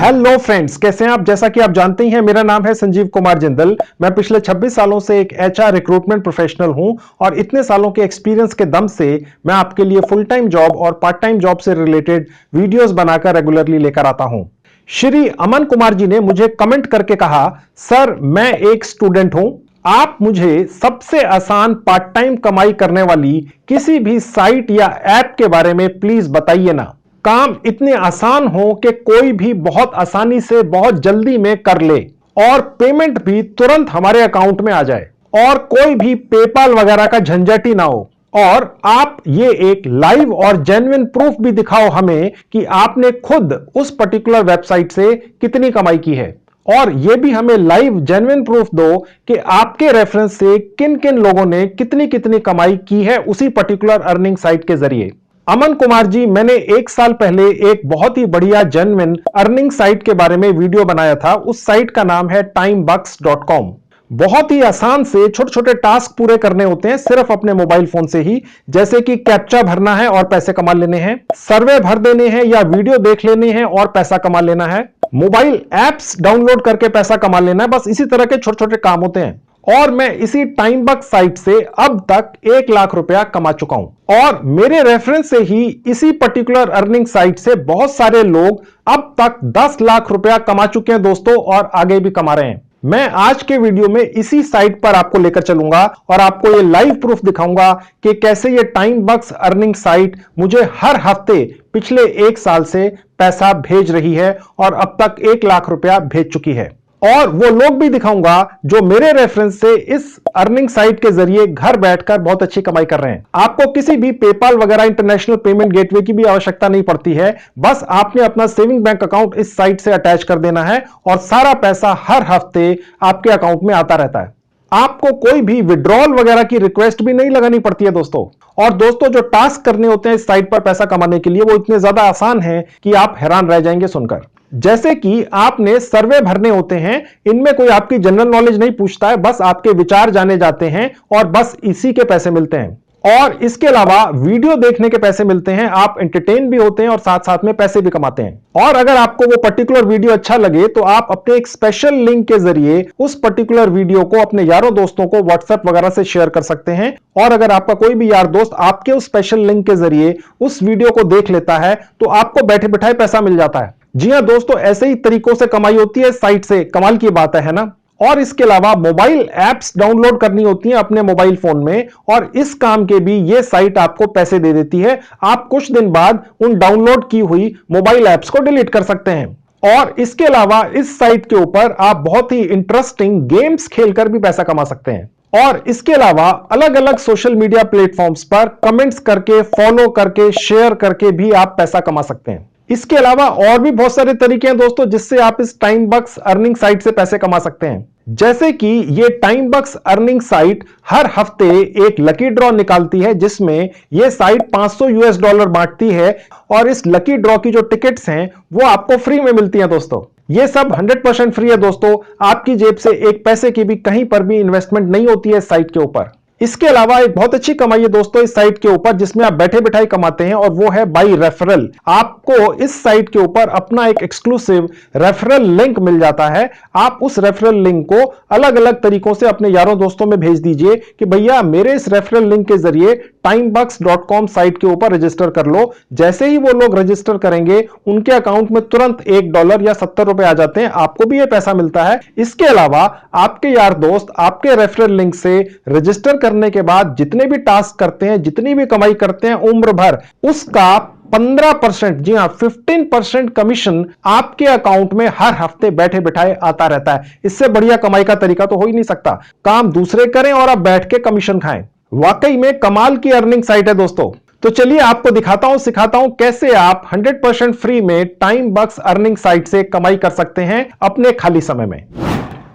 Hello friends, कैसे हैं आप। जैसा कि आप जानते ही हैं, मेरा नाम है संजीव कुमार जिंदल। मैं पिछले 26 सालों से एक एचआर रिक्रूटमेंट प्रोफेशनल हूं और इतने सालों के एक्सपीरियंस के दम से मैं आपके लिए फुल टाइम जॉब और पार्ट टाइम जॉब से रिलेटेड वीडियोस बनाकर रेगुलरली लेकर आता हूं। श्री अमन कुमार जी ने मुझे कमेंट करके कहा, सर मैं एक स्टूडेंट हूं, आप मुझे सबसे आसान पार्ट टाइम कमाई करने वाली किसी भी साइट या ऐप के बारे में प्लीज बताइए ना। काम इतने आसान हो कि कोई भी बहुत आसानी से बहुत जल्दी में कर ले और पेमेंट भी तुरंत हमारे अकाउंट में आ जाए और कोई भी पेपाल वगैरह का झंझट ही ना हो, और आप ये एक लाइव और जेन्युइन प्रूफ भी दिखाओ हमें कि आपने खुद उस पर्टिकुलर वेबसाइट से कितनी कमाई की है, और यह भी हमें लाइव जेन्युइन प्रूफ दो कि आपके रेफरेंस से किन किन लोगों ने कितनी कितनी कमाई की है उसी पर्टिकुलर अर्निंग साइट के जरिए। अमन कुमार जी, मैंने 1 साल पहले एक बहुत ही बढ़िया जेन्युइन अर्निंग साइट के बारे में वीडियो बनाया था। उस साइट का नाम है timebucks.com। बहुत ही आसान से छोटे छोटे टास्क पूरे करने होते हैं सिर्फ अपने मोबाइल फोन से ही, जैसे कि कैप्चा भरना है और पैसे कमा लेने हैं, सर्वे भर देने हैं या वीडियो देख लेने हैं और पैसा कमा लेना है, मोबाइल एप्स डाउनलोड करके पैसा कमा लेना है। बस इसी तरह के छोटे छोटे काम होते हैं और मैं इसी टाइमबक्स साइट से अब तक 1 लाख रुपया कमा चुका हूं और मेरे रेफरेंस से ही इसी पर्टिकुलर अर्निंग साइट से बहुत सारे लोग अब तक 10 लाख रुपया कमा चुके हैं दोस्तों, और आगे भी कमा रहे हैं। मैं आज के वीडियो में इसी साइट पर आपको लेकर चलूंगा और आपको ये लाइव प्रूफ दिखाऊंगा कि कैसे ये टाइमबक्स अर्निंग साइट मुझे हर हफ्ते पिछले 1 साल से पैसा भेज रही है और अब तक 1 लाख रुपया भेज चुकी है। और वो लोग भी दिखाऊंगा जो मेरे रेफरेंस से इस अर्निंग साइट के जरिए घर बैठकर बहुत अच्छी कमाई कर रहे हैं। आपको किसी भी पेपाल वगैरह इंटरनेशनल पेमेंट गेटवे की भी आवश्यकता नहीं पड़ती है। बस आपने अपना सेविंग बैंक अकाउंट इस साइट से अटैच कर देना है और सारा पैसा हर हफ्ते आपके अकाउंट में आता रहता है। आपको कोई भी विड्रॉल वगैरह की रिक्वेस्ट भी नहीं लगानी पड़ती है दोस्तों। और दोस्तों, जो टास्क करने होते हैं इस साइट पर पैसा कमाने के लिए वो इतने ज्यादा आसान हैं कि आप हैरान रह जाएंगे सुनकर। जैसे कि आपने सर्वे भरने होते हैं, इनमें कोई आपकी जनरल नॉलेज नहीं पूछता है, बस आपके विचार जाने जाते हैं और बस इसी के पैसे मिलते हैं। और इसके अलावा वीडियो देखने के पैसे मिलते हैं, आप एंटरटेन भी होते हैं और साथ साथ में पैसे भी कमाते हैं। और अगर आपको वो पर्टिकुलर वीडियो अच्छा लगे तो आप अपने एक स्पेशल लिंक के जरिए उस पर्टिकुलर वीडियो को अपने यारों दोस्तों को व्हाट्सएप वगैरह से शेयर कर सकते हैं। और अगर आपका कोई भी यार दोस्त आपके उस स्पेशल लिंक के जरिए उस वीडियो को देख लेता है तो आपको बैठे बिठाए पैसा मिल जाता है। जी हां दोस्तों, ऐसे ही तरीकों से कमाई होती है साइट से। कमाल की बात है ना। और इसके अलावा मोबाइल एप्स डाउनलोड करनी होती हैं अपने मोबाइल फोन में, और इस काम के भी ये साइट आपको पैसे दे देती है। आप कुछ दिन बाद उन डाउनलोड की हुई मोबाइल एप्स को डिलीट कर सकते हैं। और इसके अलावा इस साइट के ऊपर आप बहुत ही इंटरेस्टिंग गेम्स खेलकर भी पैसा कमा सकते हैं। और इसके अलावा अलग अलग सोशल मीडिया प्लेटफॉर्म्स पर कमेंट्स करके, फॉलो करके, शेयर करके भी आप पैसा कमा सकते हैं। इसके अलावा और भी बहुत सारे तरीके हैं दोस्तों जिससे आप इस टाइमबक्स अर्निंग साइट से पैसे कमा सकते हैं। जैसे कि ये टाइमबक्स अर्निंग साइट हर हफ्ते एक लकी ड्रॉ निकालती है जिसमें ये साइट $500 बांटती है, और इस लकी ड्रॉ की जो टिकट्स हैं वो आपको फ्री में मिलती हैं दोस्तों। ये सब 100% फ्री है दोस्तों। आपकी जेब से एक पैसे की भी कहीं पर भी इन्वेस्टमेंट नहीं होती है इस साइट के ऊपर। इसके अलावा एक बहुत अच्छी कमाई है दोस्तों इस साइट के ऊपर जिसमें आप बैठे बिठाई कमाते हैं, और वो है बाय रेफरल। आपको इस साइट के ऊपर अपना एक एक्सक्लूसिव रेफरल लिंक मिल जाता है। आप उस रेफरल लिंक को अलग अलग तरीकों से अपने यारों दोस्तों में भेज दीजिए कि भैया मेरे इस रेफरल लिंक के जरिए timebucks.com साइट के ऊपर रजिस्टर कर लो। जैसे ही वो लोग रजिस्टर करेंगे उनके अकाउंट में तुरंत $1 या $70 आ जाते हैं, आपको भी ये पैसा मिलता है। इसके अलावा आपके यार दोस्त आपके रेफरल लिंक से रजिस्टर करने के बाद जितने भी टास्क करते हैं, जितनी भी कमाई करते हैं उम्र भर, उसका 15%, जी हां 15% कमीशन आपके अकाउंट में हर हफ्ते बैठे बिठाए आता रहता है। इससे बढ़िया कमाई का तरीका तो हो ही नहीं सकता। काम दूसरे करें और आप बैठ के कमीशन खाएं। वाकई में कमाल की अर्निंग साइट है दोस्तों। तो चलिए आपको दिखाता हूं, सिखाता हूं कैसे आप 100% फ्री में टाइमबक्स अर्निंग साइट से कमाई कर सकते हैं अपने खाली समय में।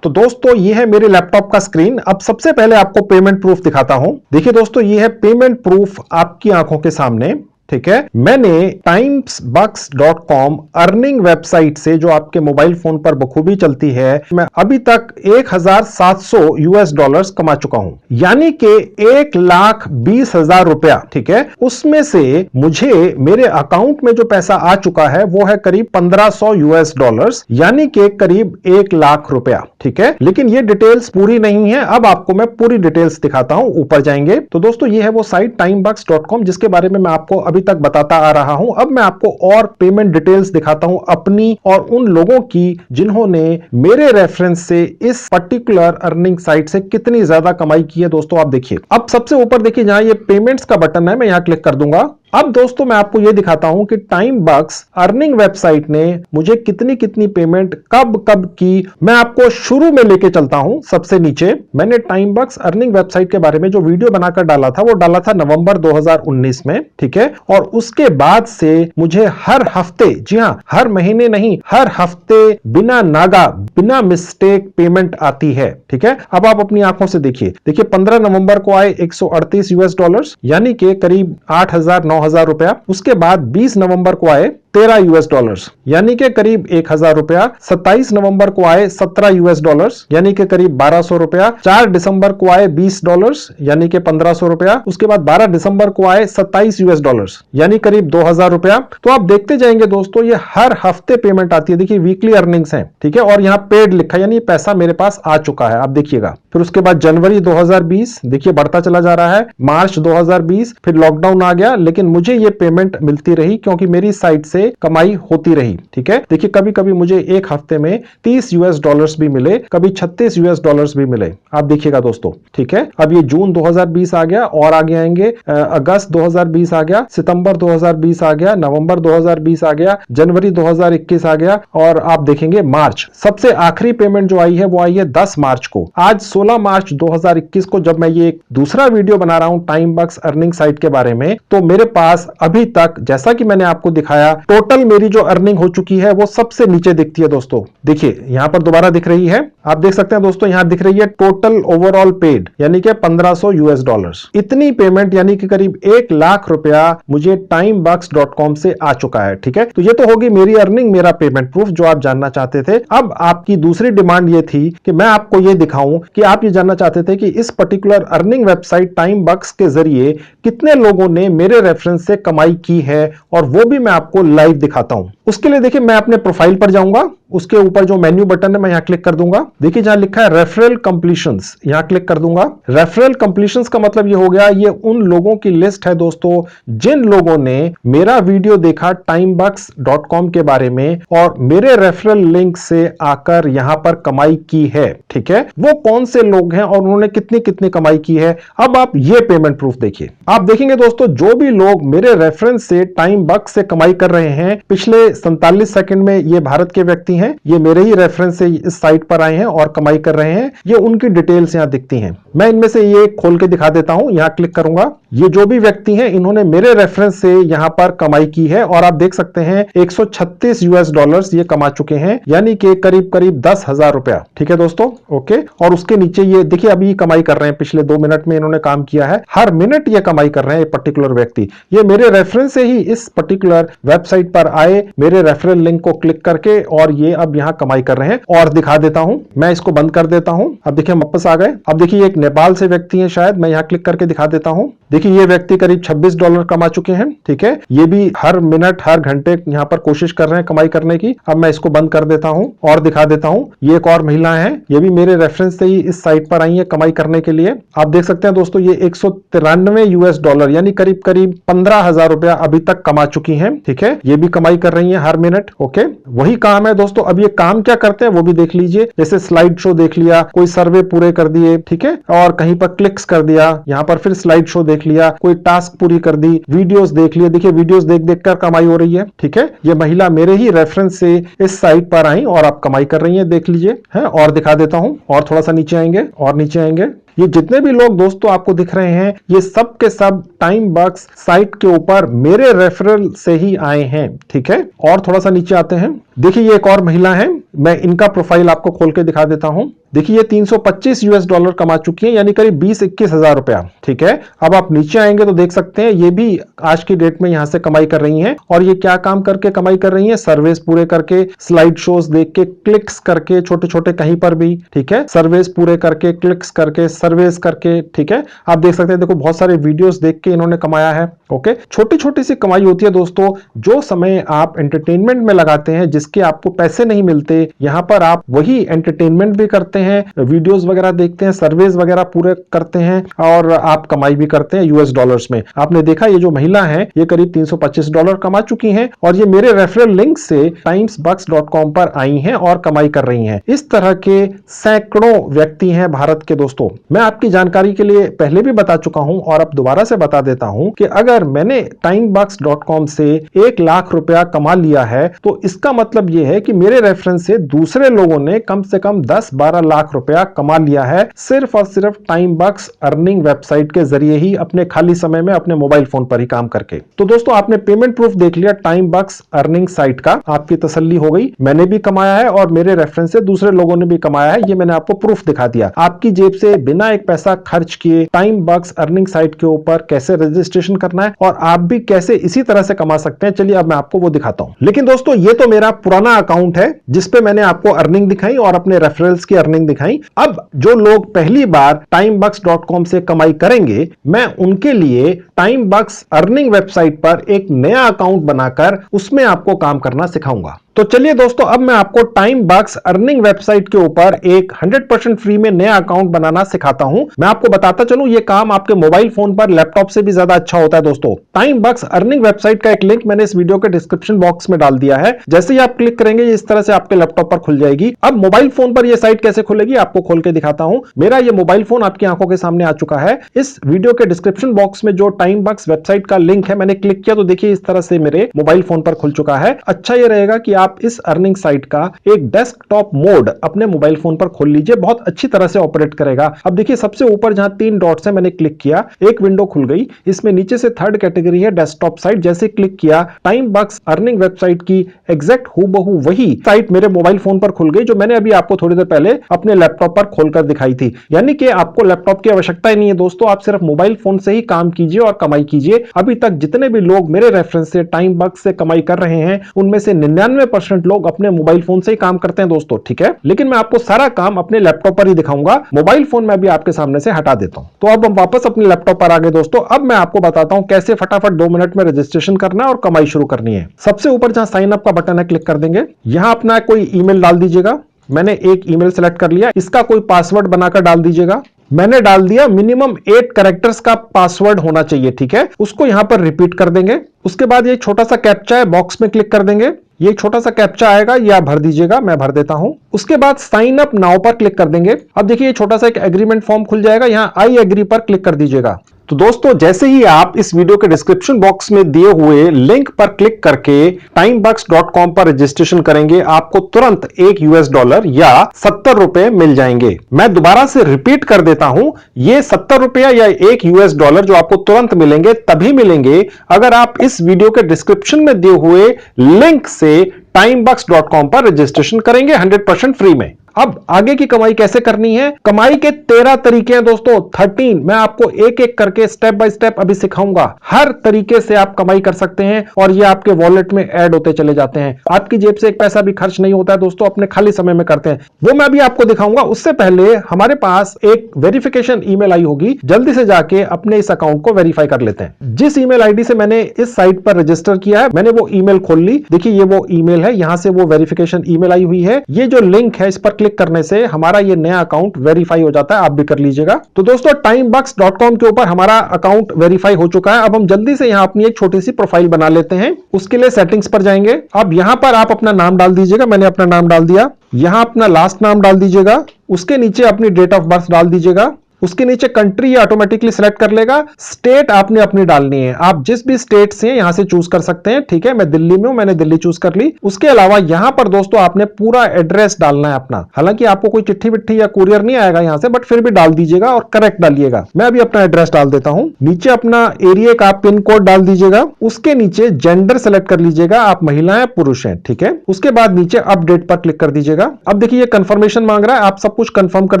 तो दोस्तों, ये है मेरे लैपटॉप का स्क्रीन। अब सबसे पहले आपको पेमेंट प्रूफ दिखाता हूं। देखिए दोस्तों, ये है पेमेंट प्रूफ आपकी आंखों के सामने। ठीक है। मैंने timesbucks.com अर्निंग वेबसाइट से, जो आपके मोबाइल फोन पर बखूबी चलती है, मैं अभी तक $1,700 कमा चुका हूं, यानी कि 1,20,000 रुपया। ठीक है, उसमें से मुझे मेरे अकाउंट में जो पैसा आ चुका है वो है करीब $1,500, यानी कि करीब 1,00,000 रुपया। ठीक है, लेकिन ये डिटेल्स पूरी नहीं है। अब आपको मैं पूरी डिटेल्स दिखाता हूं, ऊपर जाएंगे तो दोस्तों ये है वो साइट timesbucks.com जिसके बारे में मैं आपको अभी तक बताता आ रहा हूं। अब मैं आपको और पेमेंट डिटेल्स दिखाता हूं अपनी और उन लोगों की जिन्होंने मेरे रेफरेंस से इस पर्टिकुलर अर्निंग साइट से कितनी ज्यादा कमाई की है। दोस्तों आप देखिए, अब सबसे ऊपर देखिए जहां ये पेमेंट्स का बटन है, मैं यहां क्लिक कर दूंगा। अब दोस्तों मैं आपको यह दिखाता हूं कि टाइमबक्स अर्निंग वेबसाइट ने मुझे कितनी कितनी पेमेंट कब कब की। मैं आपको शुरू में लेके चलता हूं। सबसे नीचे मैंने टाइमबक्स अर्निंग वेबसाइट के बारे में जो वीडियो बनाकर डाला था वो डाला था नवंबर 2019 में। ठीक है, और उसके बाद से मुझे हर हफ्ते, जी हां हर महीने नहीं, हर हफ्ते बिना नागा, बिना मिस्टेक पेमेंट आती है। ठीक है, अब आप अपनी आंखों से देखिए। 15 नवंबर को आए $138, यानी कि करीब 8,000-9,000 रुपया। उसके बाद 20 नवंबर को आए $13, यानी कि करीब 1,000 रुपया। 27 नवंबर को आए $17, यानी कि करीब 1,200 रुपया। 4 दिसंबर को आए $20, यानी कि 1,500 रुपया। उसके बाद 12 दिसंबर को आए $27, यानी करीब 2,000 रुपया। तो आप देखते जाएंगे दोस्तों, ये हर हफ्ते पेमेंट आती है। देखिए वीकली अर्निंग्स है। ठीक है, और यहां पेड लिखा है, यानी पैसा मेरे पास आ चुका है, आप देखिएगा। फिर उसके बाद जनवरी 2020, देखिए बढ़ता चला जा रहा है। मार्च 2020, फिर लॉकडाउन आ गया, लेकिन मुझे ये पेमेंट मिलती रही क्योंकि मेरी साइट से कमाई होती रही। ठीक है, देखिए कभी कभी मुझे एक हफ्ते में $30 भी मिले, कभी $36 भी मिले, आप देखिएगा दोस्तों। ठीक है, अब ये जून 2020 आ गया और आगे आएंगे अगस्त 2020 आ गया, सितंबर 2020 आ गया, नवंबर 2020 आ गया, जनवरी 2021 आ गया, और आप देखेंगे मार्च। सबसे आखिरी पेमेंट जो आई है वो आई है 10 मार्च को। आज 16 मार्च 2021 को जब मैं ये दूसरा वीडियो बना रहा हूं टाइमबक्स अर्निंग साइट के बारे में, तो मेरे पास अभी तक, जैसा कि मैंने आपको दिखाया, टोटल मेरी जो अर्निंग हो चुकी है वो सबसे नीचे दिखती है दोस्तों। देखिए यहां पर दोबारा दिख रही है, आप देख सकते हैं दोस्तों, यहां दिख रही है टोटल ओवरऑल पेड, यानी कि $1,500। इतनी पेमेंट यानी कि करीब 1,00,000 रुपया मुझे timesbucks.com से आ चुका है। ठीक है, तो ये तो होगी मेरी अर्निंग, मेरा पेमेंट प्रूफ जो आप जानना चाहते थे। अब आपकी दूसरी डिमांड ये थी कि मैं आपको ये दिखाऊं कि आप ये जानना चाहते थे कि इस पर्टिकुलर अर्निंग वेबसाइट टाइमबक्स के जरिए कितने लोगों ने मेरे रेफरेंस से कमाई की है, और वो भी मैं आपको लाइव दिखाता हूं। उसके लिए देखिए मैं अपने प्रोफाइल पर जाऊंगा, उसके ऊपर जो मेन्यू बटन है मैं यहां क्लिक कर दूंगा। देखिए जहां लिखा है रेफरल कंप्लीशंस, यहां क्लिक कर दूंगा। रेफरल कंप्लीशंस का मतलब ये हो गया, ये उन लोगों की लिस्ट है दोस्तों जिन लोगों ने मेरा वीडियो देखा timesbucks.com के बारे में और मेरे रेफरल लिंक से आकर यहां पर कमाई की है। ठीक है, वो कौन से लोग हैं और उन्होंने कितनी कितनी कमाई की है। अब आप ये पेमेंट प्रूफ देखिए, आप देखेंगे दोस्तों जो भी लोग मेरे रेफरेंस से टाइमबक्स से कमाई कर रहे हैं पिछले 47 सेकंड में, ये भारत के व्यक्ति हैं, ये मेरे ही रेफरेंस से इस साइट पर आए हैं और कमाई कर रहे हैं। ये उनकी डिटेल्स यहां दिखती हैं। मैं इनमें से ये खोल के दिखा देता हूं, यहां क्लिक करूंगा। ये जो भी व्यक्ति हैं इन्होंने मेरे रेफरेंस से यहां पर कमाई की है, और आप देख सकते हैं $136 ये कमा चुके हैं, यानी कि करीब करीब 10,000 रुपया। ठीक है दोस्तों, ओके। और उसके नीचे ये देखिए अभी कमाई कर रहे हैं, पिछले 2 मिनट में इन्होंने काम किया है, हर मिनट ये कमाई कर रहे हैं। ये पर्टिकुलर व्यक्ति ये मेरे रेफरेंस से ही इस पर्टिकुलर वेबसाइट पर आए, मेरे रेफरल लिंक को क्लिक करके, और ये अब यहां कमाई कर रहे हैं। और दिखा देता हूं, मैं इसको बंद कर देता हूं। अब देखिए वापस आ गए। अब देखिए एक नेपाल से व्यक्ति है, शायद मैं यहां क्लिक करके दिखा देता हूं। देखिए ये व्यक्ति करीब $26 कमा चुके हैं। ठीक है, ये भी हर मिनट हर घंटे यहां पर कोशिश कर रहे हैं कमाई करने की। अब मैं इसको बंद कर देता हूं और दिखा देता हूं। ये एक और महिला है, ये भी मेरे रेफरेंस से ही इस साइट पर आई है कमाई करने के लिए। आप देख सकते हैं दोस्तों ये $193 यानी करीब करीब 15,000 रुपया अभी तक कमा चुकी हैं। ठीक है, ये भी कमाई कर रही है हर मिनट। ओके, वही काम है दोस्तों। अब ये काम क्या करते हैं वो भी देख लीजिए। जैसे स्लाइड शो देख लिया, कोई सर्वे पूरे कर दिए, ठीक है, और कहीं पर क्लिक्स कर दिया, यहां पर फिर स्लाइड शो देख लिया, कोई टास्क पूरी कर दी, वीडियोस देख लिए। देखिए वीडियोस देख देख कर कमाई हो रही है। ठीक है, ये महिला मेरे ही रेफरेंस से इस साइट पर आई और आप कमाई कर रही है, देख लीजिए है। और दिखा देता हूं, और थोड़ा सा नीचे आएंगे और नीचे आएंगे। ये जितने भी लोग दोस्तों आपको दिख रहे हैं, ये सब के सब टाइमबक्स साइट के ऊपर मेरे रेफरल से ही आए हैं। ठीक है, और थोड़ा सा नीचे आते हैं। देखिए ये एक और महिला है, मैं इनका प्रोफाइल आपको खोल के दिखा देता हूं। देखिए ये $325 कमा चुकी है, यानी करीब 20-21 हजार रुपया। ठीक है, अब आप नीचे आएंगे तो देख सकते हैं ये भी आज की डेट में यहां से कमाई कर रही हैं। और ये क्या काम करके कमाई कर रही हैं? सर्वेस पूरे करके, स्लाइड शोज देख के, क्लिक्स करके, छोटे छोटे कहीं पर भी, ठीक है, सर्वेस पूरे करके, क्लिक्स करके, सर्वेस करके। ठीक है, आप देख सकते हैं, देखो बहुत सारे वीडियोस देख के इन्होंने कमाया है। ओके, छोटी छोटी सी कमाई होती है दोस्तों। जो समय आप एंटरटेनमेंट में लगाते हैं, जिसके आपको पैसे नहीं मिलते, यहां पर आप वही एंटरटेनमेंट भी करते हैं, वीडियोस वगैरह देखते हैं, सर्वेस वगैरह पूरे करते हैं और आप कमाई भी करते हैं यूएस डॉलर्स में। आपने देखा ये जो महिला है ये करीब $325 कमा चुकी हैं और ये मेरे रेफरल लिंक से timesbucks.com पर आई हैं और कमाई कर रही हैं। इस तरह के सैकड़ों व्यक्ति हैं भारत के दोस्तों। मैं आपकी जानकारी के लिए पहले भी बता चुका हूं और अब दोबारा से बता देता हूं कि अगर मैंने timesbucks.com से 1 लाख रुपया कमा लिया है तो इसका मतलब यह है कि मेरे रेफरेंस से दूसरे लोगों ने कम से कम 10-12 लाख रुपया कमा लिया है, सिर्फ और सिर्फ टाइमबक्स अर्निंग वेबसाइट के जरिए ही, अपने खाली समय में अपने मोबाइल फोन पर ही काम करके। तो दोस्तों आपने पेमेंट प्रूफ देख लिया टाइमबक्स अर्निंग साइट का, आपकी तसल्ली हो गई। मैंने भी कमाया है और मेरे रेफरेंस से दूसरे लोगों ने भी कमाया है, ये मैंने आपको प्रूफ दिखा दिया। आपकी जेब से बिना एक पैसा खर्च किए टाइमबक्स अर्निंग साइट के ऊपर कैसे रजिस्ट्रेशन करना है और आप भी कैसे इसी तरह से कमा सकते हैं, चलिए अब मैं आपको वो दिखाता हूं। लेकिन दोस्तों ये तो मेरा पुराना अकाउंट है जिसपे मैंने आपको अर्निंग दिखाई और अपने रेफरल्स की अर्निंग दिखाई। अब जो लोग पहली बार timebux.com से कमाई करेंगे, मैं उनके लिए टाइमबक्स अर्निंग वेबसाइट पर एक नया अकाउंट बनाकर उसमें आपको काम करना सिखाऊंगा। तो चलिए दोस्तों अब मैं आपको टाइमबक्स अर्निंग वेबसाइट के ऊपर एक 100% फ्री में नया अकाउंट बनाना सिखाता हूं। मैं आपको बताता चलूं ये काम आपके मोबाइल फोन पर, लैपटॉप से भी ज्यादा अच्छा होता है दोस्तों। टाइमबक्स अर्निंग वेबसाइट का एक लिंक मैंने इस वीडियो के डिस्क्रिप्शन बॉक्स में डाल दिया है। जैसे ही आप क्लिक करेंगे इस तरह से आपके लैपटॉप पर खुल जाएगी। अब मोबाइल फोन पर यह साइट कैसे खुलेगी आपको खोल के दिखाता हूं। मेरा ये मोबाइल फोन आपकी आंखों के सामने आ चुका है। इस वीडियो के डिस्क्रिप्शन बॉक्स में जो टाइमबक्स वेबसाइट का लिंक है मैंने क्लिक किया तो देखिए इस तरह से मेरे मोबाइल फोन पर खुल चुका है। अच्छा ये रहेगा कि आप इस अर्निंग साइट का एक डेस्कटॉप मोड अपने मोबाइल फोन पर खोल लीजिए, बहुत अच्छी तरह से ऑपरेट करेगा। अब देखिए सबसे ऊपर जहां 3 डॉट्स है मैंने क्लिक किया, एक विंडो खुल गई। इसमें नीचे से 3rd कैटेगरी है डेस्कटॉप साइट। जैसे क्लिक किया टाइमबक्स अर्निंग वेबसाइट की एग्जैक्ट हूबहू वही साइट मेरे मोबाइल फोन पर खुल गई जो मैंने अभी आपको थोड़ी देर पहले अपने लैपटॉप पर खोलकर दिखाई थी। यानी कि आपको लैपटॉप की आवश्यकता ही नहीं है दोस्तों, आप सिर्फ मोबाइल फोन से ही काम कीजिए और कमाई कीजिए। अभी तक जितने भी लोग मेरे रेफरेंस से टाइमबक्स से कमाई कर रहे हैं उनमें से 99% लोग अपने मोबाइल फोन से ही काम करते हैं दोस्तों, ठीक है। लेकिन मैं आपको सारा काम अपने लैपटॉप पर ही दिखाऊंगा। मोबाइल फोन में भी आपके सामने से हटा देता हूं। तो अब हम वापस अपने लैपटॉप पर आ गए दोस्तों। अब मैं आपको बताता हूं कैसे फटाफट 2 मिनट में रजिस्ट्रेशन करना है और कमाई शुरू करनी है। सबसे ऊपर जहां साइन अप का बटन है क्लिक कर देंगे। यहां अपना कोई ईमेल डाल दीजिएगा। मैंने एक ईमेल सेलेक्ट कर लिया, इसका कोई पासवर्ड बनाकर डाल दीजिएगा। मैंने डाल दिया, मिनिमम 8 कैरेक्टर्स का पासवर्ड होना चाहिए, ठीक है। उसको यहां पर रिपीट कर देंगे। उसके बाद ये छोटा सा कैप्चा है, बॉक्स में क्लिक कर देंगे। ये छोटा सा कैप्चा आएगा, ये आप भर दीजिएगा, मैं भर देता हूं। उसके बाद साइन अप नाउ पर क्लिक कर देंगे। अब देखिए ये छोटा सा एक एग्रीमेंट फॉर्म खुल जाएगा, यहां आई एग्री पर क्लिक कर दीजिएगा। तो दोस्तों जैसे ही आप इस वीडियो के डिस्क्रिप्शन बॉक्स में दिए हुए लिंक पर क्लिक करके timebux.com पर रजिस्ट्रेशन करेंगे, आपको तुरंत $1 या 70 रुपए मिल जाएंगे। मैं दोबारा से रिपीट कर देता हूं, ये 70 रुपया या $1 जो आपको तुरंत मिलेंगे तभी मिलेंगे अगर आप इस वीडियो के डिस्क्रिप्शन में दिए हुए लिंक से timebux.com पर रजिस्ट्रेशन करेंगे 100% फ्री में। अब आगे की कमाई कैसे करनी है? कमाई के 13 तरीके हैं दोस्तों, 13। मैं आपको एक एक करके स्टेप बाय स्टेप अभी सिखाऊंगा। हर तरीके से आप कमाई कर सकते हैं और ये आपके वॉलेट में ऐड होते चले जाते हैं। आपकी जेब से एक पैसा भी खर्च नहीं होता है दोस्तों, अपने खाली समय में करते हैं, वो मैं अभी आपको दिखाऊंगा। उससे पहले हमारे पास एक वेरिफिकेशन ईमेल आई होगी, जल्दी से जाके अपने इस अकाउंट को वेरीफाई कर लेते हैं। जिस ईमेल आईडी से मैंने इस साइट पर रजिस्टर किया है, मैंने वो ईमेल खोल ली। देखिए ये वो ईमेल है, यहां से वो वेरिफिकेशन ईमेल आई हुई है। ये जो लिंक है इस पर क्लिक करने से हमारा ये नया अकाउंट वेरीफाई हो जाता है, आप भी कर लीजिएगा। तो दोस्तों timebux.com के ऊपर हमारा अकाउंट वेरीफाई हो चुका है। अब हम जल्दी से यहां अपनी एक छोटी सी प्रोफाइल बना लेते हैं। उसके लिए सेटिंग्स पर जाएंगे। अब यहां पर आप अपना नाम डाल दीजिएगा, मैंने अपना नाम डाल दिया। यहां अपना लास्ट नाम डाल दीजिएगा, उसके नीचे अपनी डेट ऑफ बर्थ डाल दीजिएगा। उसके नीचे कंट्री ये ऑटोमेटिकली सिलेक्ट कर लेगा। स्टेट आपने अपनी डालनी है, आप जिस भी स्टेट से यहां से चूज कर सकते हैं। ठीक है, मैं दिल्ली में हूं, मैंने दिल्ली चूज कर ली। उसके अलावा यहां पर दोस्तों आपने पूरा एड्रेस डालना है अपना। हालांकि आपको कोई चिट्ठी विट्ठी या कुरियर नहीं आएगा यहां से, बट फिर भी डाल दीजिएगा और करेक्ट डालिएगा। मैं अभी अपना एड्रेस डाल देता हूं। नीचे अपना एरिया का पिन कोड डाल दीजिएगा। उसके नीचे जेंडर सेलेक्ट कर लीजिएगा, आप महिला हैं पुरुष हैं। ठीक है, उसके बाद नीचे अपडेट पर क्लिक कर दीजिएगा। अब देखिए ये कंफर्मेशन मांग रहा है, आप सब कुछ कंफर्म कर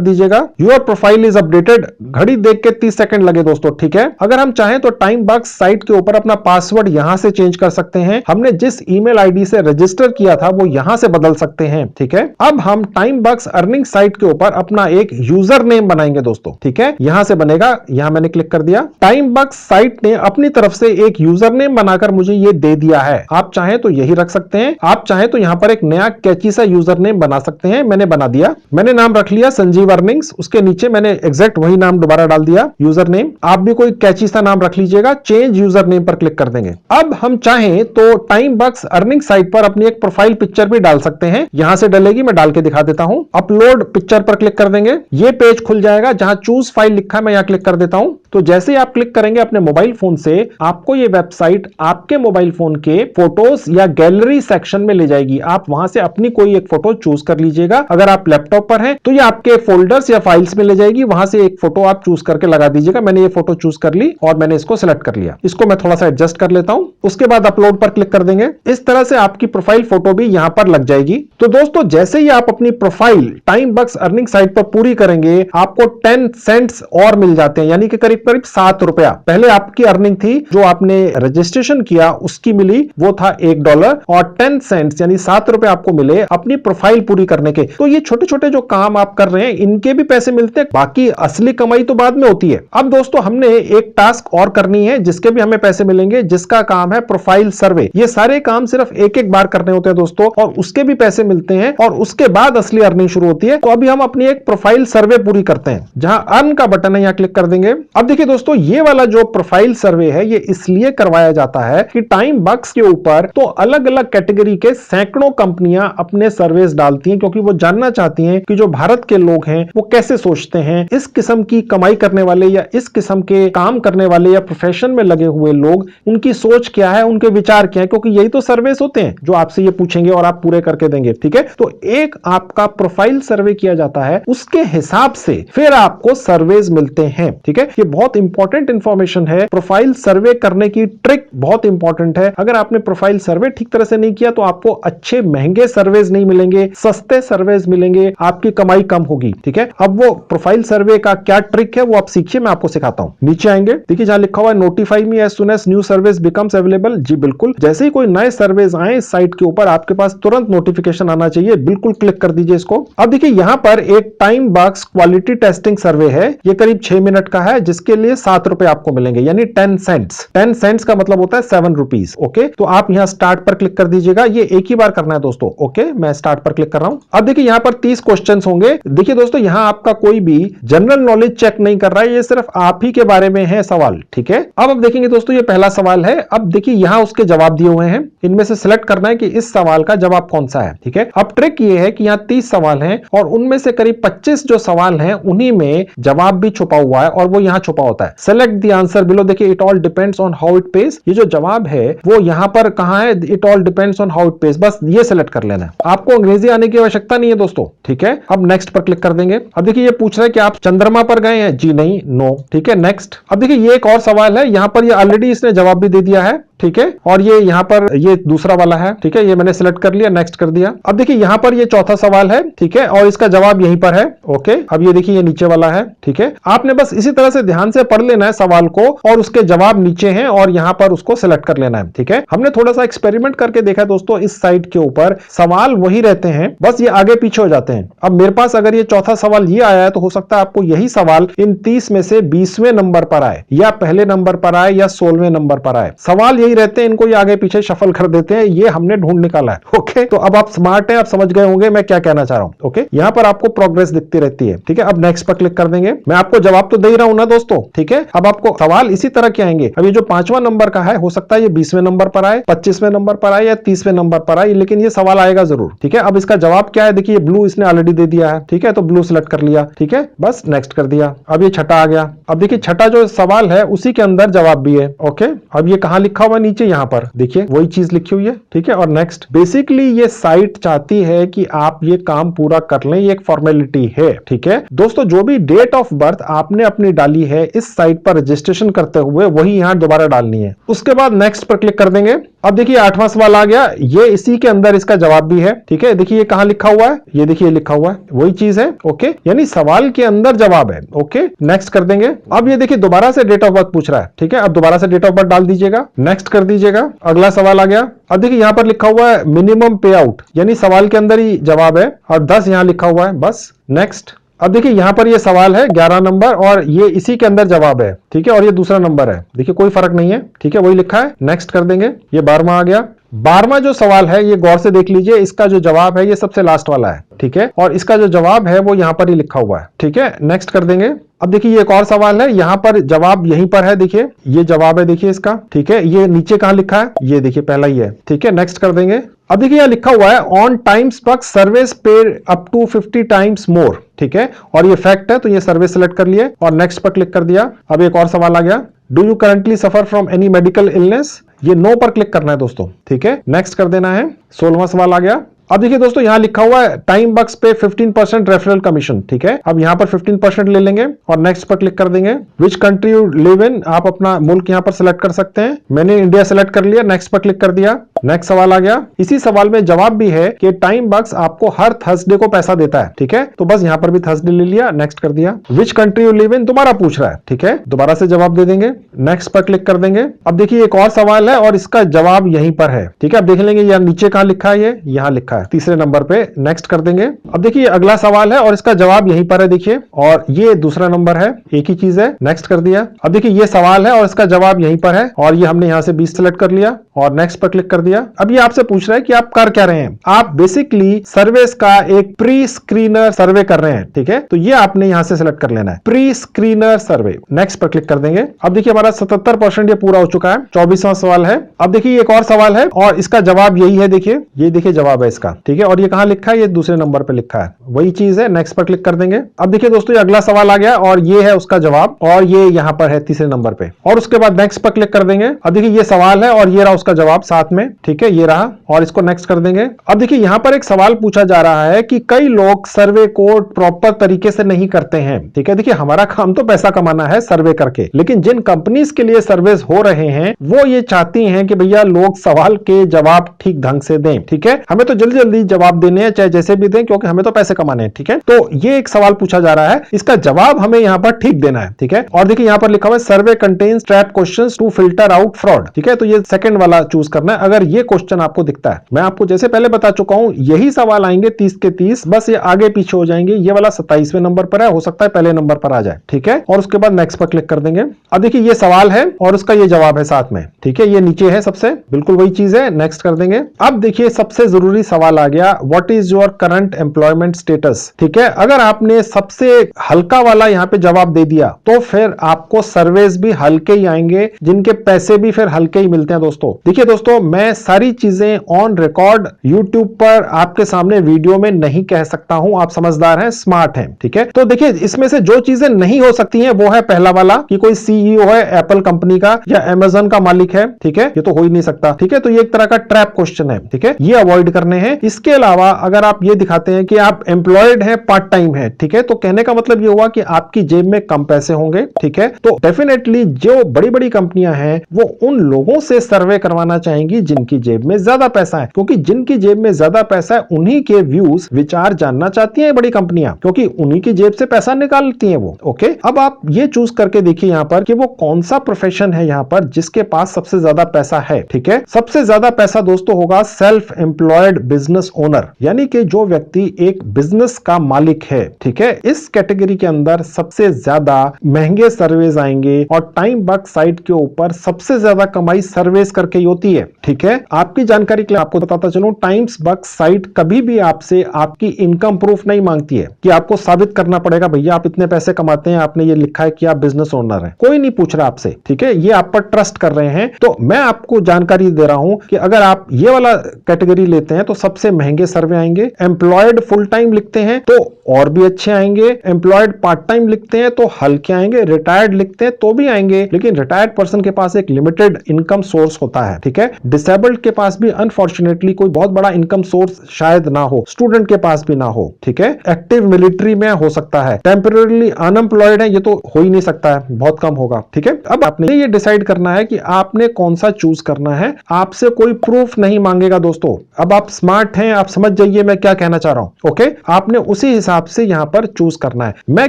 दीजिएगा। Your profile is updated. घड़ी देख के 30 सेकंड लगे दोस्तों। ठीक है, अगर हम चाहें तो टाइम बॉक्स साइट के ऊपर अपना पासवर्ड यहां से चेंज कर सकते हैं। हमने जिस ईमेल आईडी से रजिस्टर किया था वो यहां से बदल सकते हैं। ठीक है, अब हम टाइम बॉक्स अर्निंग साइट के ऊपर अपना एक यूजर नेम बनाएंगे दोस्तों। ठीक है, यहां से बनेगा, यहां मैंने क्लिक कर दिया। टाइम बॉक्स साइट ने अपनी तरफ से एक यूजर नेम बनाकर मुझे ये दे दिया है। आप चाहें तो यही रख सकते हैं, आप चाहें तो यहां पर एक नया कैची सा यूजर नेम बना सकते हैं। मैंने बना दिया, मैंने नाम रख लिया संजीव अर्निंग्स। उसके नीचे मैंने एग्जैक्ट वही नाम दोबारा डाल दिया, यूजर नेम। आप भी कोई कैची सा नाम रख लीजिएगा। चेंज यूजर नेम पर क्लिक कर देंगे। अब हम चाहें तो टाइम बॉक्स अर्निंग साइट पर अपनी एक प्रोफाइल पिक्चर भी डाल सकते हैं। यहां से डलेगी, मैं डाल के दिखा देता हूं। अपलोड पिक्चर पर क्लिक कर देंगे, ये पेज खुल जाएगा जहां चूज फाइल लिखा है, मैं यहां क्लिक कर देता हूं। तो जैसे ही आप क्लिक करेंगे अपने मोबाइल फोन से, आपको ये वेबसाइट आपके मोबाइल फोन के फोटोज या गैलरी सेक्शन में ले जाएगी। आप वहां से अपनी कोई एक फोटो चूज कर लीजिएगा। अगर आप लैपटॉप पर हैं तो ये आपके फोल्डर्स या फाइल्स में ले जाएगी, वहां से एक फोटो आप चूज करके लगा दीजिएगा। मैंने ये फोटो चूज कर ली और मैंने इसको सिलेक्ट कर लिया। इसको मैं थोड़ा सा एडजस्ट कर लेता हूं। उसके बाद अपलोड पर क्लिक कर देंगे। इस तरह से आपकी प्रोफाइल फोटो भी यहां पर लग जाएगी। तो दोस्तों जैसे ही आप अपनी profile time box earning site पर पूरी करेंगे, आपको 10 सेंट्स और मिल जाते हैं, यानी कि करीब करीब 7 रुपया। पहले आपकी अर्निंग थी, जो आपने रजिस्ट्रेशन किया उसकी मिली, वो था $1 और 10 सेंट्स यानी 7 रुपए आपको मिले अपनी प्रोफाइल पूरी करने के। तो ये छोटे छोटे जो काम आप कर रहे हैं इनके भी पैसे मिलते हैं, बाकी असली कमाई तो बाद में होती है। अब दोस्तों हमने एक टास्क और करनी है जिसके भी हमें पैसे मिलेंगे, जिसका काम है प्रोफाइल सर्वे। ये सारे काम सिर्फ एक एक बार करने होते हैं दोस्तों, और उसके भी पैसे मिलते हैं और उसके बाद असली अर्निंग शुरू होती है। तो अभी हम अपनी एक प्रोफाइल सर्वे पूरी करते हैं, जहां अर्न का बटन है, यहां क्लिक कर देंगे। अब देखिए दोस्तों, ये वाला जो प्रोफाइल सर्वे है ये इसलिए करवाया जाता है कि टाइम बॉक्स के ऊपर तो अलग अलग कैटेगरी के सैकड़ों कंपनियां अपने सर्वेस डालती हैं, क्योंकि वो जानना चाहती हैं कि जो भारत के लोग हैं वो कैसे सोचते हैं। इस किस्म की कमाई करने वाले या इस किस्म के काम करने वाले या प्रोफेशन में लगे हुए लोग, उनकी सोच क्या है, उनके विचार क्या है, क्योंकि यही तो सर्वेस होते हैं जो आपसे ये पूछेंगे और आप पूरे करके देंगे। ठीक है, तो एक आपका प्रोफाइल सर्वे किया जाता है, उसके हिसाब से फिर आपको सर्वेस मिलते हैं। ठीक है, ये बहुत इंपॉर्टेंट इंफॉर्मेशन है। प्रोफाइल सर्वे करने की ट्रिक बहुत इंपॉर्टेंट है। अगर आपने प्रोफाइल सर्वे ठीक तरह से नहीं किया तो आपको अच्छे महंगे सर्वेस नहीं मिलेंगे, सस्ते सर्वेस मिलेंगे, आपकी कमाई कम होगी। ठीक है, अब वो प्रोफाइल सर्वे का क्या ट्रिक है वो आप सीखिए, मैं आपको सिखाता हूं। नीचे आएंगे, देखिए जहां लिखा हुआ है notify me as soon as new service becomes available. जी बिल्कुल, जैसे ही कोई नए सर्वेस आए इस साइट के ऊपर आपके पास तुरंत नोटिफिकेशन आना चाहिए। बिल्कुल क्लिक कर दीजिए इसको। अब देखिए यहां पर एक टाइम बॉक्स क्वालिटी टेस्टिंग सर्वे है, ये करीब 6 मिनट का है, जिसके लिए 7 रुपए आपको मिलेंगे, यानी 10 सेंट्स। 10 सेंट्स का मतलब होता है 7 रुपीज। ओके, तो आप यहां स्टार्ट पर क्लिक कर दीजिएगा। ये एक ही बार करना है दोस्तों। ओके, मैं स्टार्ट पर क्लिक कर रहा हूं। अब देखिए यहां पर 30 क्वेश्चंस होंगे। देखिए दोस्तों, यहां आपका कोई भी जनरल नॉलेज चेक नहीं कर रहा है, ये सिर्फ आप ही के बारे में है सवाल। ठीक है, अब देखेंगे दोस्तों, ये पहला सवाल है। अब देखिए यहां उसके जवाब दिए हुए हैं, इनमें से सिलेक्ट करना है कि इस सवाल का जवाब कौन सा है। ठीक है, अब ट्रिक ये है कि यहां 30 सवाल हैं और उनमें से करीब 25 जो सवाल हैं उन्हीं में जवाब भी छुपा हुआ है, और वो यहां छुपा होता है। Select the answer below. देखिए it all depends on how it page, ये जो जवाब है वो यहां पर कहां है, it all depends on how it page, बस ये सेलेक्ट कर लेना है। आपको अंग्रेजी आने की आवश्यकता नहीं है दोस्तों। ठीक है, अब नेक्स्ट पर क्लिक कर देंगे। अब देखिए ये पूछ रहा है कि आप चंद्रमा पर गए हैं, जी नहीं, नो। ठीक है, नेक्स्ट। अब देखिए ये एक और सवाल है, यहां पर ये ऑलरेडी इसने जवाब भी दे दिया है। ठीक है, और ये यहां पर ये दूसरा वाला है। ठीक है, ये मैंने सिलेक्ट कर लिया, नेक्स्ट कर दिया। अब देखिए यहां पर ये चौथा सवाल है। ठीक है, और इसका जवाब यहीं पर है। ओके, अब ये देखिए ये नीचे वाला है। ठीक है, आपने बस इसी तरह से ध्यान से पढ़ लेना है सवाल को, और उसके जवाब नीचे हैं और यहां पर उसको सिलेक्ट कर लेना है। ठीक है, हमने थोड़ा सा एक्सपेरिमेंट करके देखा दोस्तों, इस साइट के ऊपर सवाल वही रहते हैं, बस ये आगे पीछे हो जाते हैं। अब मेरे पास अगर ये चौथा सवाल ये आया है तो हो सकता है आपको यही सवाल इन 30 में से 20वें नंबर पर आए, या पहले नंबर पर आए, या 16वें नंबर पर आए। सवाल यही ही रहते हैं, इनको ये आगे पीछे शफल कर देते हैं, ये हमने ढूंढ निकाला है। ओके, तो अब आप स्मार्ट हैं, आप समझ गए होंगे मैं क्या कहना चाह रहा हूं। ओके, यहां पर आपको प्रोग्रेस दिखती रहती है। ठीक है, अब नेक्स्ट पर क्लिक कर देंगे। मैं आपको जवाब तो दे ही रहा हूं ना दोस्तों। ठीक है, अब आपको सवाल इसी तरह के आएंगे। अब ये जो 5वां नंबर का है, हो सकता है ये 20वें नंबर पर आए, 25वें नंबर पर आए या 30वें नंबर पर आए, लेकिन ये सवाल आएगा जरूर। ठीक है, अब इसका जवाब क्या है, देखिए ब्लू इसने ऑलरेडी दे दिया है। ठीक है, तो ब्लू सिलेक्ट कर लिया। ठीक है, बस नेक्स्ट कर दिया। अब ये छठा आ गया। अब देखिए छठा जो सवाल है उसी के अंदर जवाब भी है। ओके, अब ये कहां लिखा हुआ है, नीचे यहां पर देखिए वही चीज लिखी हुई है। ठीक है, और नेक्स्ट। बेसिकली ये साइट चाहती है कि आप ये काम पूरा कर लें, ये एक फॉर्मेलिटी है। ठीक है दोस्तों, जो भी डेट ऑफ बर्थ आपने अपनी डाली है इस साइट पर रजिस्ट्रेशन करते हुए, वही यहां दोबारा डालनी है। उसके बाद नेक्स्ट पर क्लिक कर देंगे। अब देखिए 8वां सवाल आ गया, ये इसी के अंदर इसका जवाब भी है। ठीक है, देखिए ये कहां लिखा हुआ है, ये देखिए लिखा हुआ है, वही चीज है। ओके, यानी सवाल के अंदर जवाब है। ओके, नेक्स्ट कर देंगे। अब ये देखिए दोबारा से डेट ऑफ बर्थ पूछ रहा है। ठीक है, अब दोबारा से डेट ऑफ बर्थ डाल दीजिएगा, नेक्स्ट कर दीजिएगा। अगला सवाल आ गया। अब देखिए यहां पर लिखा हुआ है मिनिमम पे आउट, यानी सवाल के अंदर ही जवाब है, और 10 यहां लिखा हुआ है, बस नेक्स्ट। अब देखिए यहां पर ये सवाल है 11 नंबर और ये इसी के अंदर जवाब है। ठीक है, और ये दूसरा नंबर है, देखिए कोई फर्क नहीं है। ठीक है, वही लिखा है, नेक्स्ट कर देंगे। ये 12वां आ गया। 12वां जो सवाल है ये गौर से देख लीजिए, इसका जो जवाब है ये सबसे लास्ट वाला है। ठीक है, और इसका जो जवाब है वो यहां पर ही लिखा हुआ है। ठीक है, नेक्स्ट कर देंगे। अब देखिए ये एक और सवाल है, यहां पर जवाब यहीं पर है, देखिए ये जवाब है, देखिए इसका। ठीक है, ये नीचे कहां लिखा है, ये देखिए पहला ही है। ठीक है, नेक्स्ट कर देंगे। अब देखिए यहां लिखा हुआ है on times buck service paid up to 50 times more. ठीक है, और ये फैक्ट है, तो ये सर्विस सेलेक्ट कर लिए और नेक्स्ट पर क्लिक कर दिया। अब एक और सवाल आ गया, do you currently suffer from any medical illness, ये नो पर क्लिक करना है दोस्तों। ठीक है, नेक्स्ट कर देना है। 16वां सवाल आ गया। अब देखिए दोस्तों यहां लिखा हुआ है टाइम बक्स पे 15% रेफरल कमीशन। ठीक है, अब यहां पर 15% ले लेंगे और नेक्स्ट पर क्लिक कर देंगे। Which country you live in, आप अपना मुल्क यहां पर सिलेक्ट कर सकते हैं। मैंने इंडिया सिलेक्ट कर लिया, नेक्स्ट पर क्लिक कर दिया। नेक्स्ट सवाल आ गया। इसी सवाल में जवाब भी है कि टाइम बक्स आपको हर थर्सडे को पैसा देता है। ठीक है, तो बस यहां पर भी थर्सडे ले लिया, नेक्स्ट कर दिया। Which country you live in दोबारा पूछ रहा है। ठीक है, दोबारा से जवाब दे देंगे, नेक्स्ट पर क्लिक कर देंगे। अब देखिए एक और सवाल है और इसका जवाब यहीं पर है। ठीक है, अब देख लेंगे यहां नीचे कहां लिखा है, ये यहां लिखा है तीसरे नंबर पे, नेक्स्ट कर देंगे। अब देखिए अगला सवाल है और इसका जवाब यहीं पर है, देखिए, और ये दूसरा नंबर है, एक ही चीज है, नेक्स्ट कर दिया। अब देखिए ये सवाल है और इसका जवाब यहीं पर है और ये हमने यहां से 20 सेलेक्ट कर लिया और नेक्स्ट पर क्लिक कर दिया। अब ये आपसे पूछ रहा है कि आप कर क्या रहे हैं, आप बेसिकली सर्विस का एक प्री स्क्रीनर सर्वे कर रहे हैं। ठीक है, तो ये आपने यहां से सिलेक्ट कर लेना है, प्री स्क्रीनर सर्वे, नेक्स्ट पर क्लिक कर देंगे। अब देखिए हमारा 77% ये पूरा हो चुका है। 24वां सवाल है। अब देखिए एक और सवाल है और इसका जवाब यही है, देखिए ये देखिए जवाब है इसका। ठीक है, और ये कहां लिखा है, ये दूसरे नंबर पे लिखा है, वही चीज है, नेक्स्ट पर क्लिक कर देंगे। अब देखिए दोस्तों ये अगला सवाल आ गया और ये है उसका जवाब और ये यहां पर है तीसरे नंबर पे, और उसके बाद नेक्स्ट पर क्लिक कर देंगे। अब देखिए ये सवाल है और ये रहा उसका जवाब साथ में। ठीक है, ये रहा और इसको नेक्स्ट कर देंगे। अब देखिए यहां पर एक सवाल पूछा जा रहा है कि कई लोग सर्वे को प्रॉपर तरीके से नहीं करते हैं। ठीक है, देखिए हमारा काम तो पैसा कमाना है सर्वे करके, लेकिन जिन कंपनीज के लिए सर्विस हो रहे हैं वो ये चाहती हैं कि भैया लोग सवाल के जवाब ठीक ढंग से दें। ठीक है, हमें तो जल्दी जल्दी जवाब देने हैं, चाहे जैसे भी दें, क्योंकि हमें तो पैसे कमाने हैं। ठीक है, तो ये एक सवाल पूछा जा रहा है, इसका जवाब हमें यहां पर ठीक देना है। ठीक है, और देखिए यहां पर लिखा हुआ है survey contains trap questions to filter out fraud. ठीक है, तो ये सेकंड वाला चूज करना है अगर ये क्वेश्चन आपको दिखता है। मैं आपको जैसे पहले बता चुका हूं यही सवाल आएंगे 30 के 30, बस ये आगे पीछे हो जाएंगे। ये वाला 27वें नंबर पर है, हो सकता है पहले नंबर पर आ जाए। ठीक है, और उसके बाद नेक्स्ट पर क्लिक कर देंगे। अब देखिए ये सवाल है और उसका ये जवाब है साथ में। ठीक है, ये नीचे है सबसे, बिल्कुल वही चीज है, नेक्स्ट कर देंगे। अब देखिए सबसे जरूरी सवाल आ गया, what is your current employment status. ठीक है, अगर आपने सबसे हल्का वाला यहां पे जवाब दे दिया तो फिर आपको सर्विस भी हल्के ही आएंगे, जिनके पैसे भी फिर हल्के ही मिलते हैं। दोस्तों देखिए दोस्तों, मैं सारी चीजें ऑन रिकॉर्ड यूट्यूब पर आपके सामने वीडियो में नहीं कह सकता हूं, आप समझदार हैं, स्मार्ट हैं। ठीक है, तो देखिए इसमें से जो चीजें नहीं हो सकती हैं वो है पहला वाला कि कोई सीईओ है एप्पल कंपनी का या अमेज़न का मालिक है। ठीक है, ये तो हो ही नहीं सकता। ठीक है, तो ये एक तरह का ट्रैप क्वेश्चन है। ठीक है, ये अवॉइड करने हैं। इसके अलावा अगर आप ये दिखाते हैं कि आप एम्प्लॉयड है, पार्ट टाइम है, ठीक है, तो कहने का मतलब ये हुआ कि आपकी जेब में कम पैसे होंगे। ठीक है, तो डेफिनेटली जो बड़ी बड़ी कंपनियां हैं वो उन लोगों से सर्वे करवाना चाहेंगी जिनके जिनकी जेब में ज्यादा पैसा है, क्योंकि जिनकी जेब में ज्यादा पैसा है उन्हीं के व्यूज विचार जानना चाहती हैं बड़ी कंपनियां, क्योंकि उन्हीं की जेब से पैसा निकालती हैं वो। ओके, अब आप ये चूज करके देखिए यहां पर कि वो कौन सा प्रोफेशन है यहां पर जिसके पास सबसे ज्यादा पैसा है। ठीक है, सबसे ज्यादा पैसा दोस्तों होगा सेल्फ एम्प्लॉयड बिजनेस ओनर, यानी कि जो व्यक्ति एक बिजनेस का मालिक है। ठीक है, इस कैटेगरी के अंदर सबसे ज्यादा महंगे सर्वेज आएंगे और टाइम बग साइट के ऊपर सबसे ज्यादा कमाई सर्वेज करके ही होती है। ठीक है, आपकी जानकारी के लिए आपको बताता चलूं, टाइम्स बग साइट कभी भी आपसे आपकी इनकम प्रूफ नहीं मांगती है कि आपको साबित करना पड़ेगा भैया आप इतने पैसे कमाते हैं, आपने ये लिखा है कि आप बिजनेस ओनर हैं। कोई नहीं पूछ रहा आपसे। ठीक है, ये आप पर ट्रस्ट कर रहे हैं। तो मैं आपको जानकारी दे रहा हूं कि अगर आप ये वाला कैटेगरी लेते हैं तो सबसे महंगे सर्वे आएंगे। एम्प्लॉयड फुल टाइम लिखते हैं तो और भी अच्छे आएंगे। एम्प्लॉयड पार्ट टाइम लिखते हैं तो हल्के आएंगे। रिटायर्ड लिखते हैं तो भी आएंगे, लेकिन रिटायर्ड पर्सन के पास एक लिमिटेड इनकम सोर्स होता है। ठीक है, डिसेबल्ड के पास भी अनफॉर्चुनेटली कोई बहुत बड़ा इनकम सोर्स शायद ना हो, स्टूडेंट के पास भी ना हो। ठीक है, एक्टिव मिलिट्री में हो सकता है, टेम्पररीली अनएम्प्लॉयड है ये तो हो ही नहीं सकता है, बहुत कम होगा। ठीक है, अब आपने ये डिसाइड करना है कि आपने कौन सा चूज करना है। आपसे कोई प्रूफ नहीं मांगेगा दोस्तों। अब आप स्मार्ट हैं, आप समझ जाइए मैं क्या कहना चाह रहा हूं। ओके, आपने उसी हिसाब से यहां पर चूज करना है। मैं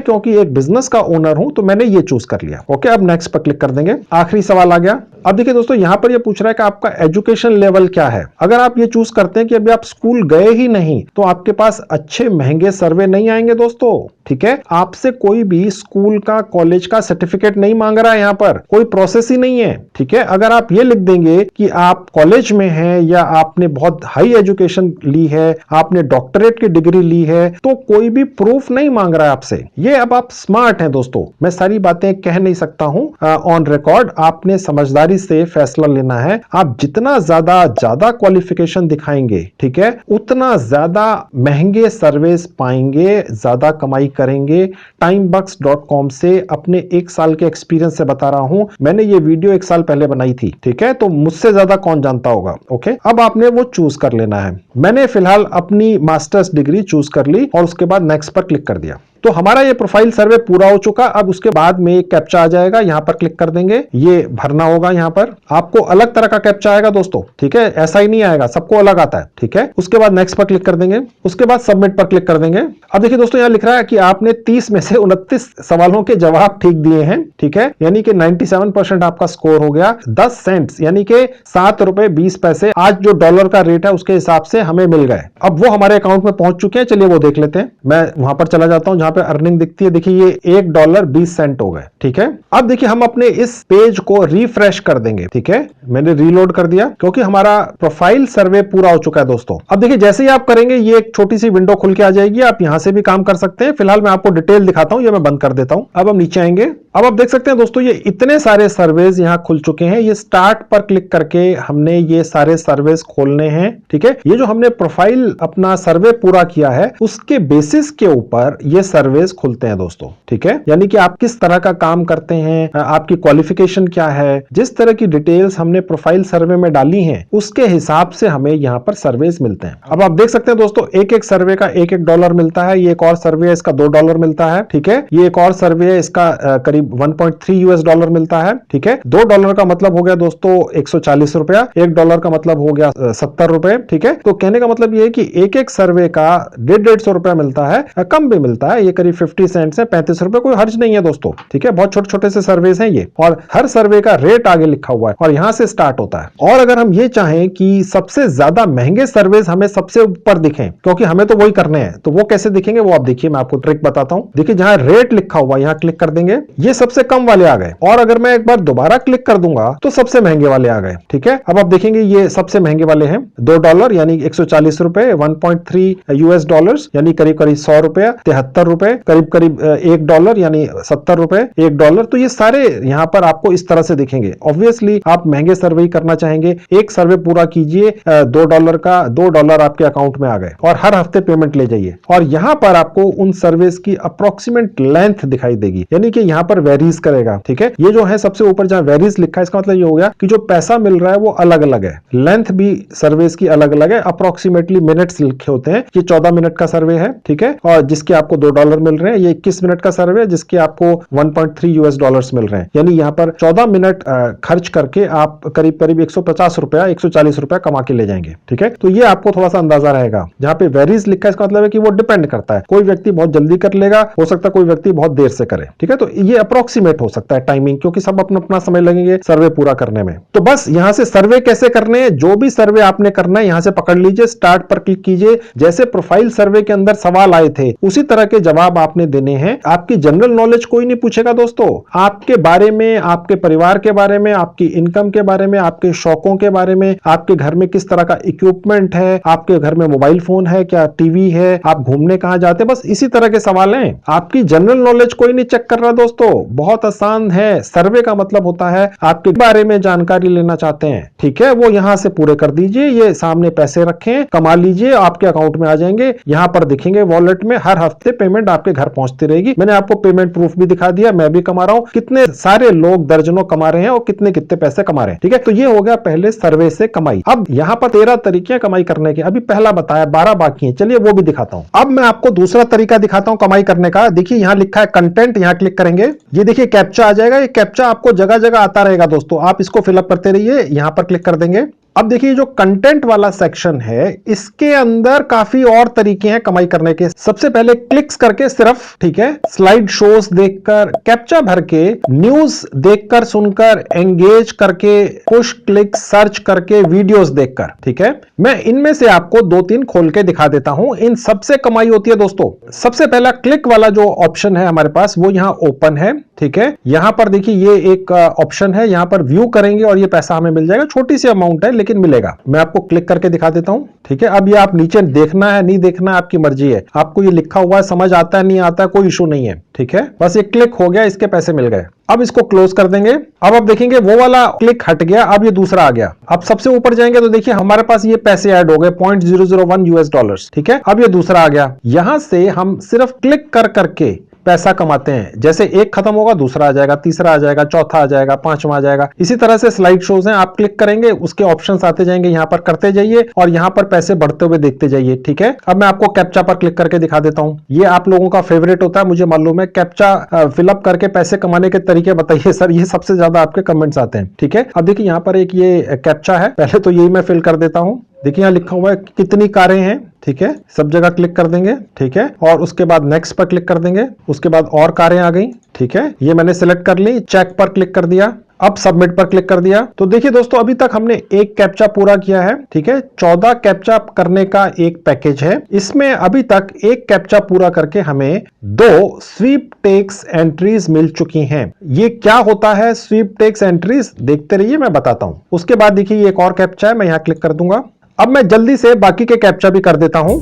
क्योंकि एक बिजनेस का ओनर हूं तो मैंने ये चूज कर लिया। ओके, अब नेक्स्ट पर क्लिक कर देंगे। आखिरी सवाल आ गया। अब देखिए दोस्तों, यहां पर ये पूछ रहा है कि आपका एजुकेशन लेवल क्या है। अगर आप ये चूज करते हैं कि अभी आप स्कूल गए ही नहीं तो आपके पास अच्छे महंगे सर्वे नहीं आएंगे दोस्तों। ठीक है, आपसे कोई भी स्कूल का कॉलेज का सर्टिफिकेट नहीं मांग रहा है, यहां पर कोई प्रोसेस ही नहीं है। ठीक है, अगर आप ये लिख देंगे कि आप कॉलेज में हैं या आपने बहुत हाई एजुकेशन ली है, आपने डॉक्टरेट की डिग्री ली है, तो कोई भी प्रूफ नहीं मांग रहा है आपसे। ये अब आप स्मार्ट हैं दोस्तों, मैं सारी बातें कह नहीं सकता हूं ऑन रिकॉर्ड। आपने समझदारी से फैसला लेना है। आप जितना ज्यादा क्वालिफिकेशन दिखाएंगे, ठीक है, उतना ज्यादा महंगे सर्विस पाएंगे, ज्यादा कमाई करेंगे। timebux.com से अपने 1 साल के एक्सपीरियंस से बता रहा हूं, मैंने ये वीडियो 1 साल पहले बनाई थी। ठीक है, तो मुझसे ज्यादा कौन जानता होगा। ओके, अब आपने वो चूज कर लेना है। मैंने फिलहाल अपनी मास्टर्स डिग्री चूज कर ली और उसके बाद नेक्स्ट पर क्लिक कर दिया। तो हमारा ये प्रोफाइल सर्वे पूरा हो चुका। अब उसके बाद में एक कैप्चा आ जाएगा, यहां पर क्लिक कर देंगे, ये भरना होगा। यहां पर आपको अलग तरह का कैप्चा आएगा दोस्तों। ठीक है, ऐसा ही नहीं आएगा, सबको अलग आता है। ठीक है, उसके बाद नेक्स्ट पर क्लिक कर देंगे, उसके बाद सबमिट पर क्लिक कर देंगे। अब देखिए दोस्तों, यहां लिख रहा है कि आपने 30 में से 29 सवालों के जवाब ठीक दिए हैं। ठीक है, यानी कि 97% आपका स्कोर हो गया। 10 सेंट्स यानी कि 7 रुपए 20 पैसे आज जो डॉलर का रेट है उसके हिसाब से हमें मिल गए। अब वो हमारे अकाउंट में पहुंच चुके हैं। चलिए वो देख लेते हैं। मैं वहां पर चला जाता हूं जहां पे अर्निंग दिखती है। देखिए ये $1.20 हो गए। ठीक है, अब देखिए हम अपने इस पेज को रिफ्रेश कर देंगे। ठीक है, मैंने रीलोड कर दिया क्योंकि हमारा प्रोफाइल सर्वे पूरा हो चुका है दोस्तों। अब देखिए जैसे ही आप करेंगे ये एक छोटी सी विंडो खुल के आ जाएगी, आप यहां से भी काम कर सकते हैं। फिलहाल मैं आपको डिटेल दिखाता हूं, ये मैं बंद कर देता हूं। अब हम नीचे आएंगे। अब आप देख सकते हैं दोस्तों, ये इतने सारे सर्वेज यहां खुल चुके हैं। ये स्टार्ट पर क्लिक करके हमने ये सारे सर्वेज खोलने हैं। ठीक है, ये जो हमने प्रोफाइल अपना सर्वे पूरा किया है उसके बेसिस के ऊपर ये सर्वेज खुलते हैं दोस्तों। ठीक है, यानी कि आप किस तरह का काम करते हैं, आपकी क्वालिफिकेशन क्या है, जिस तरह की डिटेल्स हमने प्रोफाइल सर्वे में डाली हैं उसके हिसाब से हमें यहां पर सर्वेज मिलते हैं। अब आप देख सकते हैं दोस्तों, एक एक सर्वे का $1 मिलता है। ये एक और सर्वे है, इसका $2 मिलता है। ठीक है, ये एक और सर्वे है, इसका करीब $1.3 मिलता है। ठीक है, $2 का मतलब हो गया दोस्तों 140 रुपया, $1 का मतलब हो गया 70 रुपए। ठीक है, तो कहने का मतलब ये है कि एक एक सर्वे का 150 रुपया मिलता है, कम भी मिलता है, ये करीब 50 सेंट्स है, 35 रुपए, कोई हर्ज नहीं है दोस्तों। ठीक है, बहुत छोटे छोटे से सर्वेस हैं ये, और हर सर्वे का रेट आगे लिखा हुआ है और यहां से स्टार्ट होता है। और अगर हम ये चाहें कि सबसे ज्यादा महंगे सर्वेस हमें सबसे ऊपर दिखें, क्योंकि हमें तो वही करने हैं, तो वो कैसे दिखेंगे वो आप देखिए, मैं आपको ट्रिक बताता हूं। देखिए जहां रेट लिखा हुआ है यहां क्लिक कर देंगे, ये सबसे कम वाले आ गए, और अगर मैं एक बार दोबारा क्लिक कर दूंगा तो सबसे महंगे वाले आ गए। ठीक है, अब आप देखेंगे ये सबसे महंगे वाले हैं, $2 यानी 140 रुपए, $1.3 यानी करीब करीब 100 रुपए, 73 रुपए, करीब करीब $1 यानी 70 रुपए, $1। तो ये सारे यहां पर आपको इस तरह से दिखेंगे। ऑब्वियसली आप महंगे सर्वे करना चाहेंगे, एक सर्वे पूरा कीजिए, $2 का $2 आपके अकाउंट में आ गए, और हर हफ्ते पेमेंट ले जाइए। और यहां पर आपको उन सर्वेस की अप्रोक्सीमेट लेंथ दिखाई देगी, यानी कि यहां पर वेरीज करेगा। ठीक है, ये जो है सबसे ऊपर जहां वेरीज लिखा है, इसका मतलब ये हो गया कि जो पैसा मिल रहा है वो अलग अलग है। लेंथ भी सर्विस की अलग अलग है, अप्रोक्सीमेटली मिनट्स लिखे होते हैं। ये 14 मिनट का सर्वे है, ठीक है, और जिसके आपको $2 मिल रहे हैं। ये 21 मिनट का सर्वे है जिसके आपको $1.3 मिल रहे हैं। यानी यहाँ पर 14 मिनट खर्च करके आप करीब करीब 150 रुपया 140 रुपया कमा के ले जाएंगे। ठीक है, तो ये आपको थोड़ा सा अंदाजा रहेगा। जहां पे वेरीज लिखा है, इसका मतलब है कि वो डिपेंड करता है, कोई व्यक्ति बहुत जल्दी कर लेगा, हो सकता है कोई व्यक्ति बहुत देर से करे। ठीक है, तो ये अप्रोक्सीमेट हो सकता है टाइमिंग, क्योंकि सब अपना अपना समय लगेंगे सर्वे पूरा करने में। तो बस यहां से सर्वे कैसे करने हैं, जो भी सर्वे आपने करना है यहां से पकड़ लीजिए, स्टार्ट पर क्लिक कीजिए। जैसे प्रोफाइल सर्वे के अंदर सवाल आए थे उसी तरह के जवाब आपने देने हैं। आपकी जनरल नॉलेज कोई नहीं पूछेगा दोस्तों, आपके बारे में, आपके परिवार के बारे में, आपकी इनकम के बारे में, आपके शौकों के बारे में, आपके घर में किस तरह का इक्विपमेंट है, आपके घर में मोबाइल फोन है क्या, टीवी है, आप घूमने कहां जाते हैं, बस इसी तरह के सवाल हैं। आपकी जनरल नॉलेज कोई नहीं चेक कर रहा दोस्तों, बहुत आसान है। सर्वे का मतलब होता है आपके बारे में जानकारी लेना चाहते हैं, ठीक है, वो यहां से पूरे कर दीजिए। ये सामने पैसे रखें, कमा लीजिए, आपके अकाउंट में आ जाएंगे, यहां पर दिखेंगे वॉलेट में, हर हफ्ते पेमेंट आपके घर पहुंचती रहेगी। मैंने आपको पेमेंट प्रूफ भी दिखा दिया, मैं भी कमा रहा हूं, कितने सारे लोग दर्जनों कमा रहे हैं और कितने कितने पैसे कमा रहे हैं। ठीक है, तो ये हो गया पहले सर्वे से कमाई। अब यहां पर 13 तरीके कमाई करने के, अभी पहला बताया, 12 बाकी है, चलिए वो भी दिखाता हूं। अब मैं आपको दूसरा तरीका दिखाता हूं कमाई करने का। देखिए यहां लिखा है कंटेंट, यहां क्लिक करेंगे, ये देखिए कैप्चा आ जाएगा। ये कैप्चा आपको जगह जगह आता रहेगा दोस्तों, आप इसको फिलअप करते रहिए, यहां पर क्लिक कर देंगे। अब देखिए जो कंटेंट वाला सेक्शन है इसके अंदर काफी और तरीके हैं कमाई करने के। सबसे पहले क्लिक्स करके सिर्फ, ठीक है, स्लाइड शोज देखकर, कैप्चा भर के, न्यूज देखकर सुनकर, एंगेज करके, पुश क्लिक सर्च करके, वीडियोस देखकर। ठीक है, मैं इनमें से आपको 2-3 खोल के दिखा देता हूं। इन सबसे कमाई होती है दोस्तों। सबसे पहला क्लिक वाला जो ऑप्शन है हमारे पास वो यहां ओपन है। ठीक है, यहां पर देखिए ये एक ऑप्शन है, यहां पर व्यू करेंगे और ये पैसा हमें मिल जाएगा। छोटी सी अमाउंट है लेकिन मिलेगा। मैं आपको क्लिक करके दिखा देता हूं। ठीक है, अब ये आप नीचे देखना है नहीं देखना है आपकी मर्जी है, आपको ये लिखा हुआ है, समझ आता है नहीं आता है कोई इशू नहीं है। ठीक है, बस ये क्लिक हो गया, इसके पैसे मिल गए। अब इसको क्लोज कर देंगे। अब आप देखेंगे वो वाला क्लिक हट गया, अब ये दूसरा आ गया। अब सबसे ऊपर जाएंगे तो देखिए हमारे पास ये पैसे ऐड हो गए $0.001। ठीक है, अब ये दूसरा आ गया। यहां से हम सिर्फ क्लिक कर करके पैसा कमाते हैं। जैसे एक खत्म होगा दूसरा आ जाएगा, तीसरा आ जाएगा, चौथा आ जाएगा, पांचवा आ जाएगा। इसी तरह से स्लाइड शोज हैं, आप क्लिक करेंगे उसके ऑप्शंस आते जाएंगे, यहां पर करते जाइए और यहां पर पैसे बढ़ते हुए देखते जाइए। ठीक है, अब मैं आपको कैप्चा पर क्लिक करके दिखा देता हूं। ये आप लोगों का फेवरेट होता है, मुझे मालूम है। कैप्चा फिलअप करके पैसे कमाने के तरीके बताइए सर, ये सबसे ज्यादा आपके कमेंट्स आते हैं। ठीक है, अब देखिए यहां पर एक ये कैप्चा है, पहले तो यही मैं फिल कर देता हूं। देखिए यहाँ लिखा हुआ है कितनी कारें हैं। ठीक है, सब जगह क्लिक कर देंगे। ठीक है, और उसके बाद नेक्स्ट पर क्लिक कर देंगे, उसके बाद और कारें आ गई। ठीक है, ये मैंने सिलेक्ट कर ली, चेक पर क्लिक कर दिया, अब सबमिट पर क्लिक कर दिया। तो देखिए दोस्तों अभी तक हमने एक कैप्चा पूरा किया है। ठीक है, 14 कैप्चा करने का एक पैकेज है। इसमें अभी तक एक कैप्चा पूरा करके हमें 2 स्वीपटेक्स एंट्रीज मिल चुकी हैं। ये क्या होता है स्वीपटेक्स एंट्रीज, देखते रहिए मैं बताता हूं। उसके बाद देखिए एक और कैप्चा है, मैं यहां क्लिक कर दूंगा। अब मैं जल्दी से बाकी के कैप्चा भी कर देता हूं।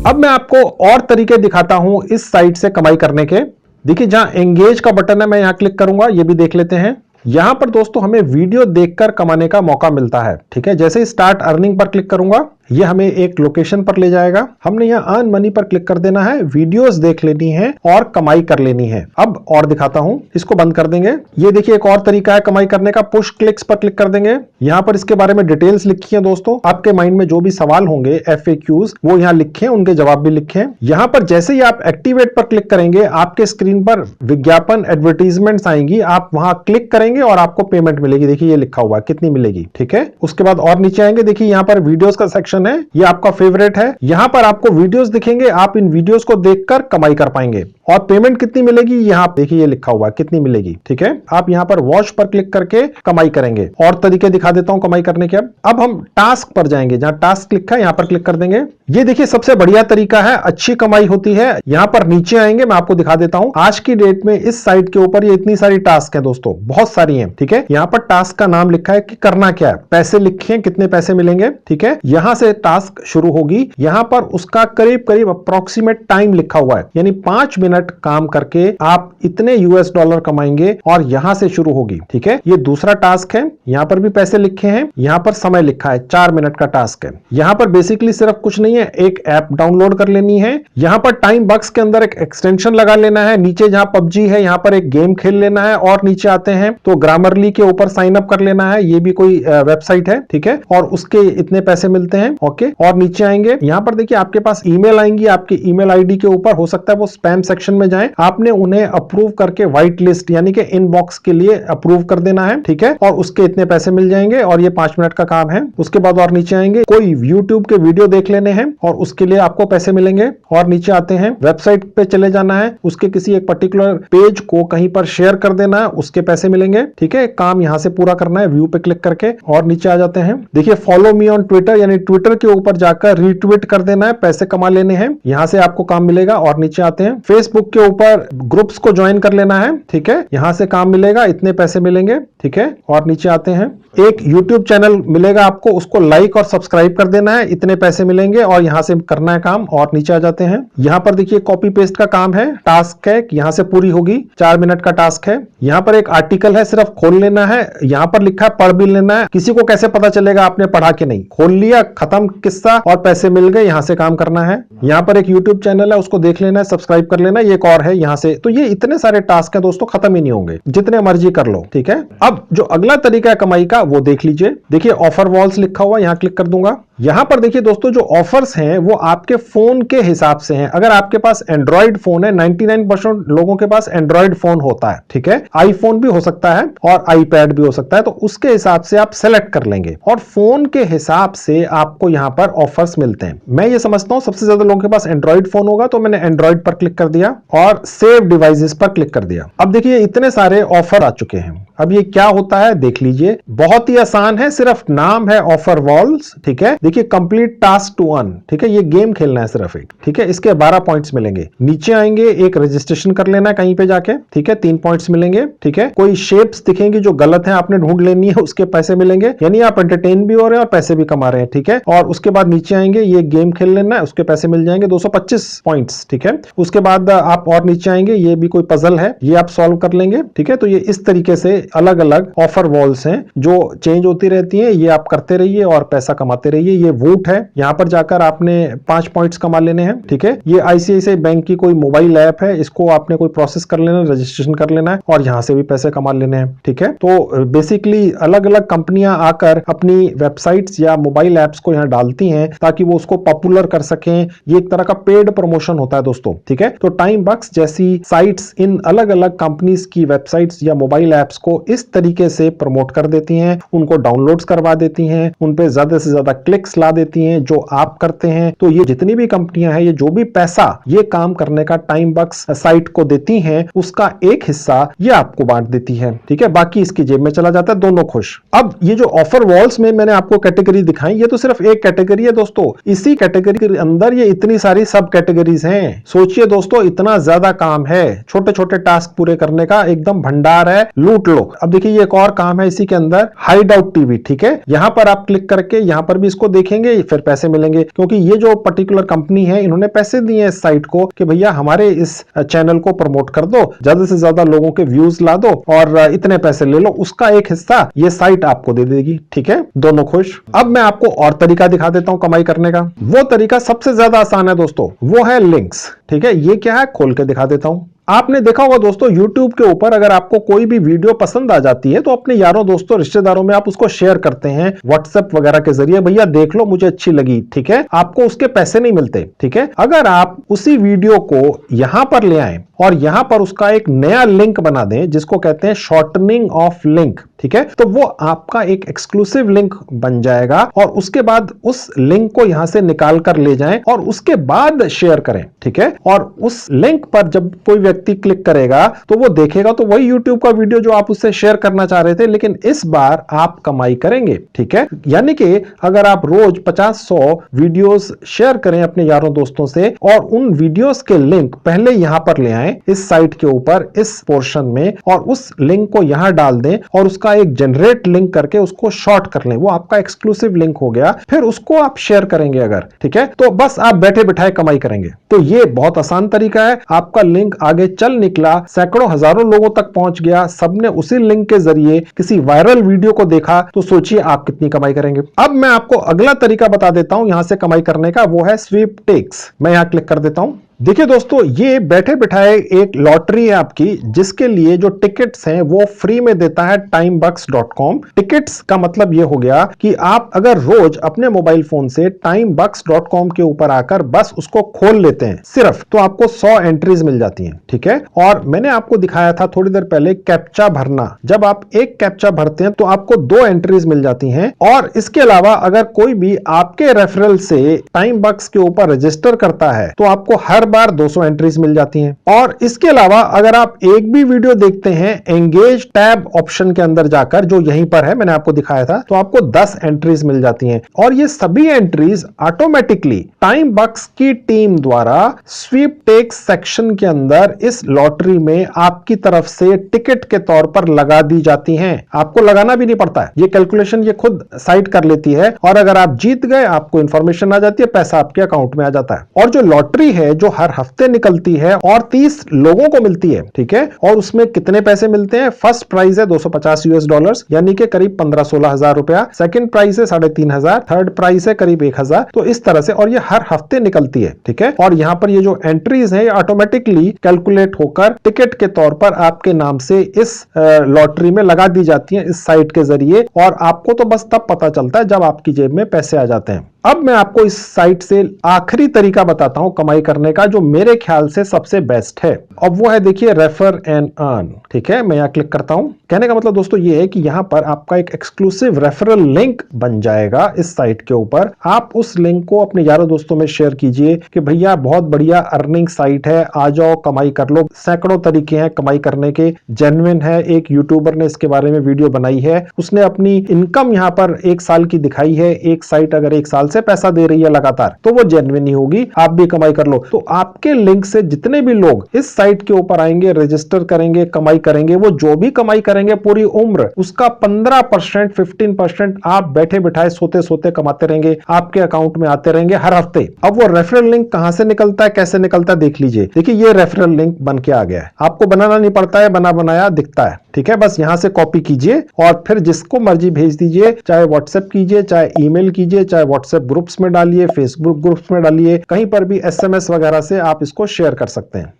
अब मैं आपको और तरीके दिखाता हूं इस साइट से कमाई करने के। देखिए जहां एंगेज का बटन है मैं यहां क्लिक करूंगा, ये भी देख लेते हैं। यहां पर दोस्तों हमें वीडियो देखकर कमाने का मौका मिलता है। ठीक है, जैसे स्टार्ट अर्निंग पर क्लिक करूंगा ये हमें एक लोकेशन पर ले जाएगा। हमने यहाँ अर्न मनी पर क्लिक कर देना है, वीडियोस देख लेनी है और कमाई कर लेनी है। अब और दिखाता हूं, इसको बंद कर देंगे। ये देखिए एक और तरीका है कमाई करने का, पुश क्लिक्स पर क्लिक कर देंगे। यहाँ पर इसके बारे में डिटेल्स लिखी है दोस्तों, आपके माइंड में जो भी सवाल होंगे FAQs वो यहाँ लिखे, उनके जवाब भी लिखे। यहाँ पर जैसे ही आप एक्टिवेट पर क्लिक करेंगे आपके स्क्रीन पर विज्ञापन एडवर्टीजमेंट्स आएंगी, आप वहां क्लिक करेंगे और आपको पेमेंट मिलेगी। देखिए ये लिखा हुआ है कितनी मिलेगी। ठीक है, उसके बाद और नीचे आएंगे, देखिए यहाँ पर वीडियोस का सेक्शन है, ये आपका फेवरेट है। यहां पर आपको वीडियोस दिखेंगे, आप इन वीडियोस को देखकर कमाई कर पाएंगे। और पेमेंट कितनी मिलेगी यहां देखिए ये लिखा हुआ है कितनी मिलेगी। ठीक है, आप यहां पर वॉच पर क्लिक करके कमाई करेंगे। और तरीके दिखा देता हूं कमाई करने के। अब हम टास्क पर जाएंगे, जहां टास्क लिखा है यहां पर क्लिक कर देंगे। ये देखिए सबसे बढ़िया तरीका है, अच्छी कमाई होती है। यहां पर नीचे आएंगे, मैं आपको दिखा देता हूं। आज की डेट में इस साइट के ऊपर ये इतनी सारी टास्क है दोस्तों, बहुत सारी है। ठीक है, यहां पर टास्क का नाम लिखा है कि करना क्या है, पैसे लिखे हैं कितने पैसे मिलेंगे। ठीक है, यहां से से टास्क शुरू होगी। यहां पर उसका करीब करीब अप्रोक्सीमेट टाइम लिखा हुआ है, यानी 5 मिनट काम करके आप इतने यूएस डॉलर कमाएंगे और यहां से शुरू होगी। ठीक है, ये दूसरा टास्क है, यहां पर भी पैसे लिखे हैं, यहां पर समय लिखा है, 4 मिनट का टास्क है। यहां पर बेसिकली सिर्फ कुछ नहीं है, एक ऐप डाउनलोड कर लेनी है, यहां पर टाइम बक्स के अंदर एक एक्सटेंशन लगा लेना है, नीचे जहां पबजी है यहां पर एक गेम खेल लेना है, और नीचे आते हैं तो ग्रामरली के ऊपर साइन अप कर लेना है, ये भी कोई वेबसाइट है। ठीक है, और उसके इतने पैसे मिलते हैं। ओके, और नीचे आएंगे, यहां पर देखिए आपके पास ईमेल आएंगी, आपके ईमेल आईडी के ऊपर, हो सकता है वो स्पैम सेक्शन में जाए, आपने उन्हें अप्रूव करके व्हाइट लिस्ट यानी कि इनबॉक्स के लिए अप्रूव कर देना है। ठीक है, और उसके इतने पैसे मिल जाएंगे, और ये 5 मिनट का काम है। उसके बाद और नीचे आएंगे, कोई यूट्यूब के वीडियो देख लेने हैं और उसके लिए आपको पैसे मिलेंगे। और नीचे आते हैं, वेबसाइट पे चले जाना है, उसके किसी एक पर्टिकुलर पेज को कहीं पर शेयर कर देना है, उसके पैसे मिलेंगे। ठीक है, काम यहां से पूरा करना है व्यू पे क्लिक करके। और नीचे आ जाते हैं, देखिए फॉलो मी ऑन ट्विटर, यानी ट्विटर के ऊपर जाकर रीट्वीट कर देना है, पैसे कमा लेने हैं, यहां से आपको काम मिलेगा। और नीचे आते हैं, फेसबुक के ऊपर ग्रुप्स को ज्वाइन कर लेना है। ठीक है, यहां से काम मिलेगा, इतने पैसे मिलेंगे। ठीक है, और नीचे आते हैं, एक YouTube चैनल मिलेगा आपको, उसको लाइक और सब्सक्राइब कर देना है, इतने पैसे मिलेंगे, और यहां से करना है काम। और नीचे आ जाते हैं, यहां पर देखिए कॉपी पेस्ट का काम है, टास्क है, यहां से पूरी होगी, 4 मिनट का टास्क है। यहां पर एक आर्टिकल है, सिर्फ खोल लेना है, यहां पर लिखा है पढ़ भी लेना है, किसी को कैसे पता चलेगा आपने पढ़ा कि नहीं, खोल लिया, खत्म किस्सा, और पैसे मिल गए, यहां से काम करना है। यहां पर एक YouTube चैनल है, उसको देख लेना है, सब्सक्राइब कर लेना है, ये एक और है यहां से। तो ये इतने सारे टास्क है दोस्तों, खत्म ही नहीं होंगे, जितने मर्जी कर लो। ठीक है, अब जो अगला तरीका है कमाई का वो देख लीजिए। देखिए ऑफर वॉल्स लिखा हुआ, यहां क्लिक कर दूंगा। यहां पर देखिए दोस्तों, जो ऑफर्स हैं वो आपके फोन के हिसाब से हैं। अगर आपके पास एंड्रॉइड फोन है, 99% लोगों के पास एंड्रॉइड फोन होता है। ठीक है, आईफोन भी हो सकता है और आईपैड भी हो सकता है, तो उसके हिसाब से आप सेलेक्ट कर लेंगे और फोन के हिसाब से आपको यहां पर ऑफर्स मिलते हैं। मैं ये समझता हूं सबसे ज्यादा लोगों के पास एंड्रॉइड फोन होगा, तो मैंने एंड्रॉइड पर क्लिक कर दिया और सेव डिवाइसेस पर क्लिक कर दिया। अब देखिए इतने सारे ऑफर आ चुके हैं। अब ये क्या होता है देख लीजिए, बहुत ही आसान है, सिर्फ नाम है ऑफर वॉल्स। ठीक है, देखिए कंप्लीट टास्क टू अर्न। ठीक है, ये गेम खेलना है सिर्फ एक। ठीक है, इसके 12 पॉइंट्स मिलेंगे। नीचे आएंगे, एक रजिस्ट्रेशन कर लेना है कहीं पे जाके। ठीक है, 3 पॉइंट्स मिलेंगे। ठीक है, कोई शेप्स दिखेंगी जो गलत है, आपने ढूंढ लेनी है, उसके पैसे मिलेंगे, यानी आप एंटरटेन भी हो रहे हैं और पैसे भी कमा रहे हैं। ठीक है, और उसके बाद नीचे आएंगे, ये गेम खेल लेना है, उसके पैसे मिल जाएंगे 225 पॉइंट्स। ठीक है, उसके बाद आप और नीचे आएंगे, ये भी कोई पजल है, ये आप सॉल्व कर लेंगे। ठीक है, तो ये इस तरीके से अलग अलग ऑफर वॉल्स हैं जो चेंज होती रहती हैं, ये आप करते रहिए और पैसा कमाते रहिए। ये वोट है, यहां पर जाकर आपने 5 पॉइंट्स कमा लेने हैं। ठीक है, ये आईसीआईसीआई बैंक की कोई मोबाइल ऐप है, इसको आपने कोई प्रोसेस कर लेना, रजिस्ट्रेशन कर लेना है और यहां से भी पैसे कमा लेने हैं। ठीक है, तो बेसिकली अलग अलग कंपनियां आकर अपनी वेबसाइट्स या मोबाइल एप्स को यहां डालती हैं ताकि वो उसको पॉपुलर कर सकें। ये एक तरह का पेड प्रमोशन होता है दोस्तों। ठीक है, तो टाइम बक्स जैसी साइट्स इन अलग अलग कंपनीज की वेबसाइट्स या मोबाइल एप्स को इस तरीके से प्रमोट कर देती हैं, उनको डाउनलोड्स करवा देती हैं, उन पे ज्यादा से ज्यादा क्लिक्स ला देती हैं जो आप करते हैं। तो ये जितनी भी कंपनियां हैं, ये जो भी पैसा ये काम करने का टाइम बक्स साइट को देती हैं, उसका एक हिस्सा ये आपको बांट देती है। ठीक है, बाकी इसकी जेब में चला जाता है, दोनों खुश। अब ये जो ऑफर वॉल्स में मैंने आपको कैटेगरी दिखाई, ये तो सिर्फ एक कैटेगरी है दोस्तों, इसी कैटेगरी के अंदर ये इतनी सारी सब कैटेगरीज हैं। सोचिए दोस्तों, इतना ज्यादा काम है, छोटे छोटे टास्क पूरे करने का एकदम भंडार है, लूट लो। अब देखिए ये एक और काम है इसी के अंदर, हाइड आउट टीवी। ठीक है, यहां पर आप क्लिक करके यहां पर भी इसको देखेंगे, फिर पैसे मिलेंगे, क्योंकि ये जो पर्टिकुलर कंपनी है इन्होंने पैसे दिए हैं इस साइट को कि भैया हमारे इस चैनल को प्रमोट कर दो, ज्यादा से ज्यादा लोगों के व्यूज ला दो और इतने पैसे ले लो, उसका एक हिस्सा ये साइट आपको दे देगी। ठीक है, दोनों खुश। अब मैं आपको और तरीका दिखा देता हूं कमाई करने का। वो तरीका सबसे ज्यादा आसान है दोस्तों, वो है लिंक्स। ठीक है, ये क्या है खोल के दिखा देता हूं। आपने देखा होगा दोस्तों, YouTube के ऊपर अगर आपको कोई भी वीडियो पसंद आ जाती है तो अपने यारों दोस्तों रिश्तेदारों में आप उसको शेयर करते हैं व्हाट्सएप वगैरह के जरिए, भैया देख लो मुझे अच्छी लगी। ठीक है, आपको उसके पैसे नहीं मिलते। ठीक है, अगर आप उसी वीडियो को यहां पर ले आए और यहां पर उसका एक नया लिंक बना दें जिसको कहते हैं शॉर्टनिंग ऑफ लिंक, ठीक है, तो वो आपका एक एक्सक्लूसिव लिंक बन जाएगा और उसके बाद उस लिंक को यहां से निकाल कर ले जाएं और उसके बाद शेयर करें। ठीक है, और उस लिंक पर जब कोई व्यक्ति क्लिक करेगा तो वो देखेगा तो वही YouTube का वीडियो जो आप उससे शेयर करना चाह रहे थे, लेकिन इस बार आप कमाई करेंगे। ठीक है, यानी कि अगर आप रोज 50-100 वीडियोस शेयर करें अपने यारों दोस्तों से और उन वीडियोस के लिंक पहले यहां पर ले आए जाएं इस साइट के ऊपर इस पोर्शन में और उस लिंक को यहां डाल दें और उसका एक जनरेट लिंक करके उसको शॉर्ट कर लें, वो आपका एक्सक्लूसिव लिंक हो गया। फिर उसको आप शेयर करेंगे अगर, ठीक है, तो बस आप बैठे बिठाए कमाई करेंगे। तो ये बहुत आसान तरीका है। आपका लिंक आगे चल निकला, सैकड़ों हजारों लोगों तक पहुंच गया, सबने उसी लिंक के जरिए किसी वायरल वीडियो को देखा, तो सोचिए आप कितनी कमाई करेंगे। अब मैं आपको अगला तरीका बता देता हूं यहां से कमाई करने का, वो है स्वीपटेक्स। मैं यहां क्लिक कर देता हूं। देखिए दोस्तों, ये बैठे बिठाए एक लॉटरी है आपकी, जिसके लिए जो टिकट्स हैं वो फ्री में देता है timebucks.com। टिकट्स का मतलब ये हो गया कि आप अगर रोज अपने मोबाइल फोन से timebucks.com के ऊपर आकर बस उसको खोल लेते हैं सिर्फ, तो आपको 100 एंट्रीज मिल जाती हैं, ठीक है। और मैंने आपको दिखाया था थोड़ी देर पहले कैप्चा भरना। जब आप एक कैप्चा भरते हैं तो आपको 2 एंट्रीज मिल जाती हैं। और इसके अलावा अगर कोई भी आपके रेफरल से टाइमबक्स के ऊपर रजिस्टर करता है तो आपको हर बार 200 एंट्रीज मिल जाती हैं। और इसके अलावा अगर आप एक भी वीडियो देखते हैं एंगेज टैब ऑप्शन के अंदर जाकर, जो यहीं पर है, मैंने आपको दिखाया था, तो आपको 10 एंट्रीज मिल जाती हैं। और ये सभी एंट्रीज ऑटोमेटिकली टाइमबक्स की टीम द्वारा स्वीपटेक्स सेक्शन के अंदर इस लॉटरी में आपकी तरफ से टिकट के तौर पर लगा दी जाती हैं। आपको लगाना भी नहीं पड़ता है, ये कैलकुलेशन ये खुद साइट कर लेती है। और अगर आप जीत गए, आपको इंफॉर्मेशन आ जाती है, पैसा आपके अकाउंट में आ जाता है। और जो लॉटरी है जो हर हफ्ते निकलती है और 30 लोगों को मिलती है, ठीक है। और उसमें कितने पैसे मिलते हैं? फर्स्ट प्राइज है $250 यानी कि करीब 15-16 हजार रुपया। सेकंड प्राइज है 3,500, थर्ड प्राइज है करीब 1,000। तो इस तरह से, और ये हर हफ्ते निकलती है, ठीक है। और यहां पर ये जो एंट्रीज है ऑटोमेटिकली कैलकुलेट होकर टिकट के तौर पर आपके नाम से इस लॉटरी में लगा दी जाती है इस साइट के जरिए। और आपको तो बस तब पता चलता है जब आपकी जेब में पैसे आ जाते हैं। अब मैं आपको इस साइट से आखिरी तरीका बताता हूं कमाई करने का, जो मेरे ख्याल से सबसे बेस्ट है। अब वो है, देखिए, रेफर एंड अर्न, ठीक है। मैं यहां क्लिक करता हूं। कहने का मतलब दोस्तों ये है कि यहां पर आपका एक एक्सक्लूसिव रेफरल लिंक बन जाएगा इस साइट के ऊपर। आप उस लिंक को अपने यारों दोस्तों में शेयर कीजिए कि भैया बहुत बढ़िया अर्निंग साइट है, आ जाओ कमाई कर लो। सैकड़ों तरीके हैं कमाई करने के, जेन्युइन है। एक यूट्यूबर ने इसके बारे में वीडियो बनाई है, उसने अपनी इनकम यहां पर 1 साल की दिखाई है। एक साइट अगर 1 साल से पैसा दे रही है लगातार, तो वो जेन्युइन ही होगी। आप भी कमाई कर लो। तो आपके लिंक से जितने भी लोग इस साइट के ऊपर आएंगे, रजिस्टर करेंगे, कमाई करेंगे, वो जो भी कमाई करेंगे पूरी उम्र, उसका 15%, 15% आप बैठे बिठाए सोते सोते कमाते रहेंगे, आपके अकाउंट में आते रहेंगे हर हफ्ते। अब वो रेफरल लिंक कहां से निकलता है, कैसे निकलता है, देख लीजिए। देखिए, ये रेफरल लिंक बन के आ गया है, आपको बनाना नहीं पड़ता है, बना बनाया दिखता है, ठीक है। बस यहां से कॉपी कीजिए और फिर जिसको मर्जी भेज दीजिए, चाहे व्हाट्सएप कीजिए, चाहे ईमेल कीजिए, चाहे व्हाट्सएप ग्रुप्स में डालिए, फेसबुक ग्रुप्स में डालिए, कहीं पर भी एसएमएस वगैरह से आप इसको शेयर कर सकते हैं।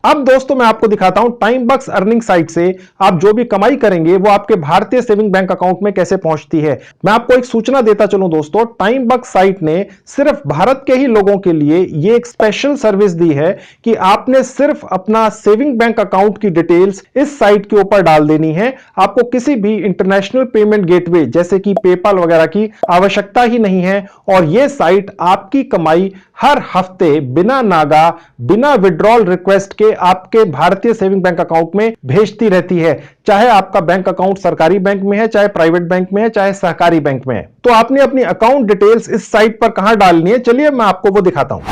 अब दोस्तों मैं आपको दिखाता हूं टाइमबक्स अर्निंग साइट से आप जो भी कमाई करेंगे वो आपके भारतीय सेविंग बैंक अकाउंट में कैसे पहुंचती है। मैं आपको एक सूचना देता चलूं दोस्तों, टाइमबक्स साइट ने सिर्फ भारत के ही लोगों के लिए ये एक स्पेशल सर्विस दी है कि आपने सिर्फ अपना सेविंग बैंक अकाउंट की डिटेल्स इस साइट के ऊपर डाल देनी है। आपको किसी भी इंटरनेशनल पेमेंट गेटवे जैसे कि पेपाल वगैरह की आवश्यकता ही नहीं है। और यह साइट आपकी कमाई हर हफ्ते बिना नागा, बिना विड्रॉल रिक्वेस्ट के आपके भारतीय सेविंग बैंक अकाउंट में भेजती रहती है। चाहे आपका बैंक अकाउंट सरकारी बैंक में है, चाहे प्राइवेट बैंक में है, चाहे सहकारी बैंक में है। तो आपने अपनी अकाउंट डिटेल्स इस साइट पर कहां डालनी है, चलिए मैं आपको वो दिखाता हूं।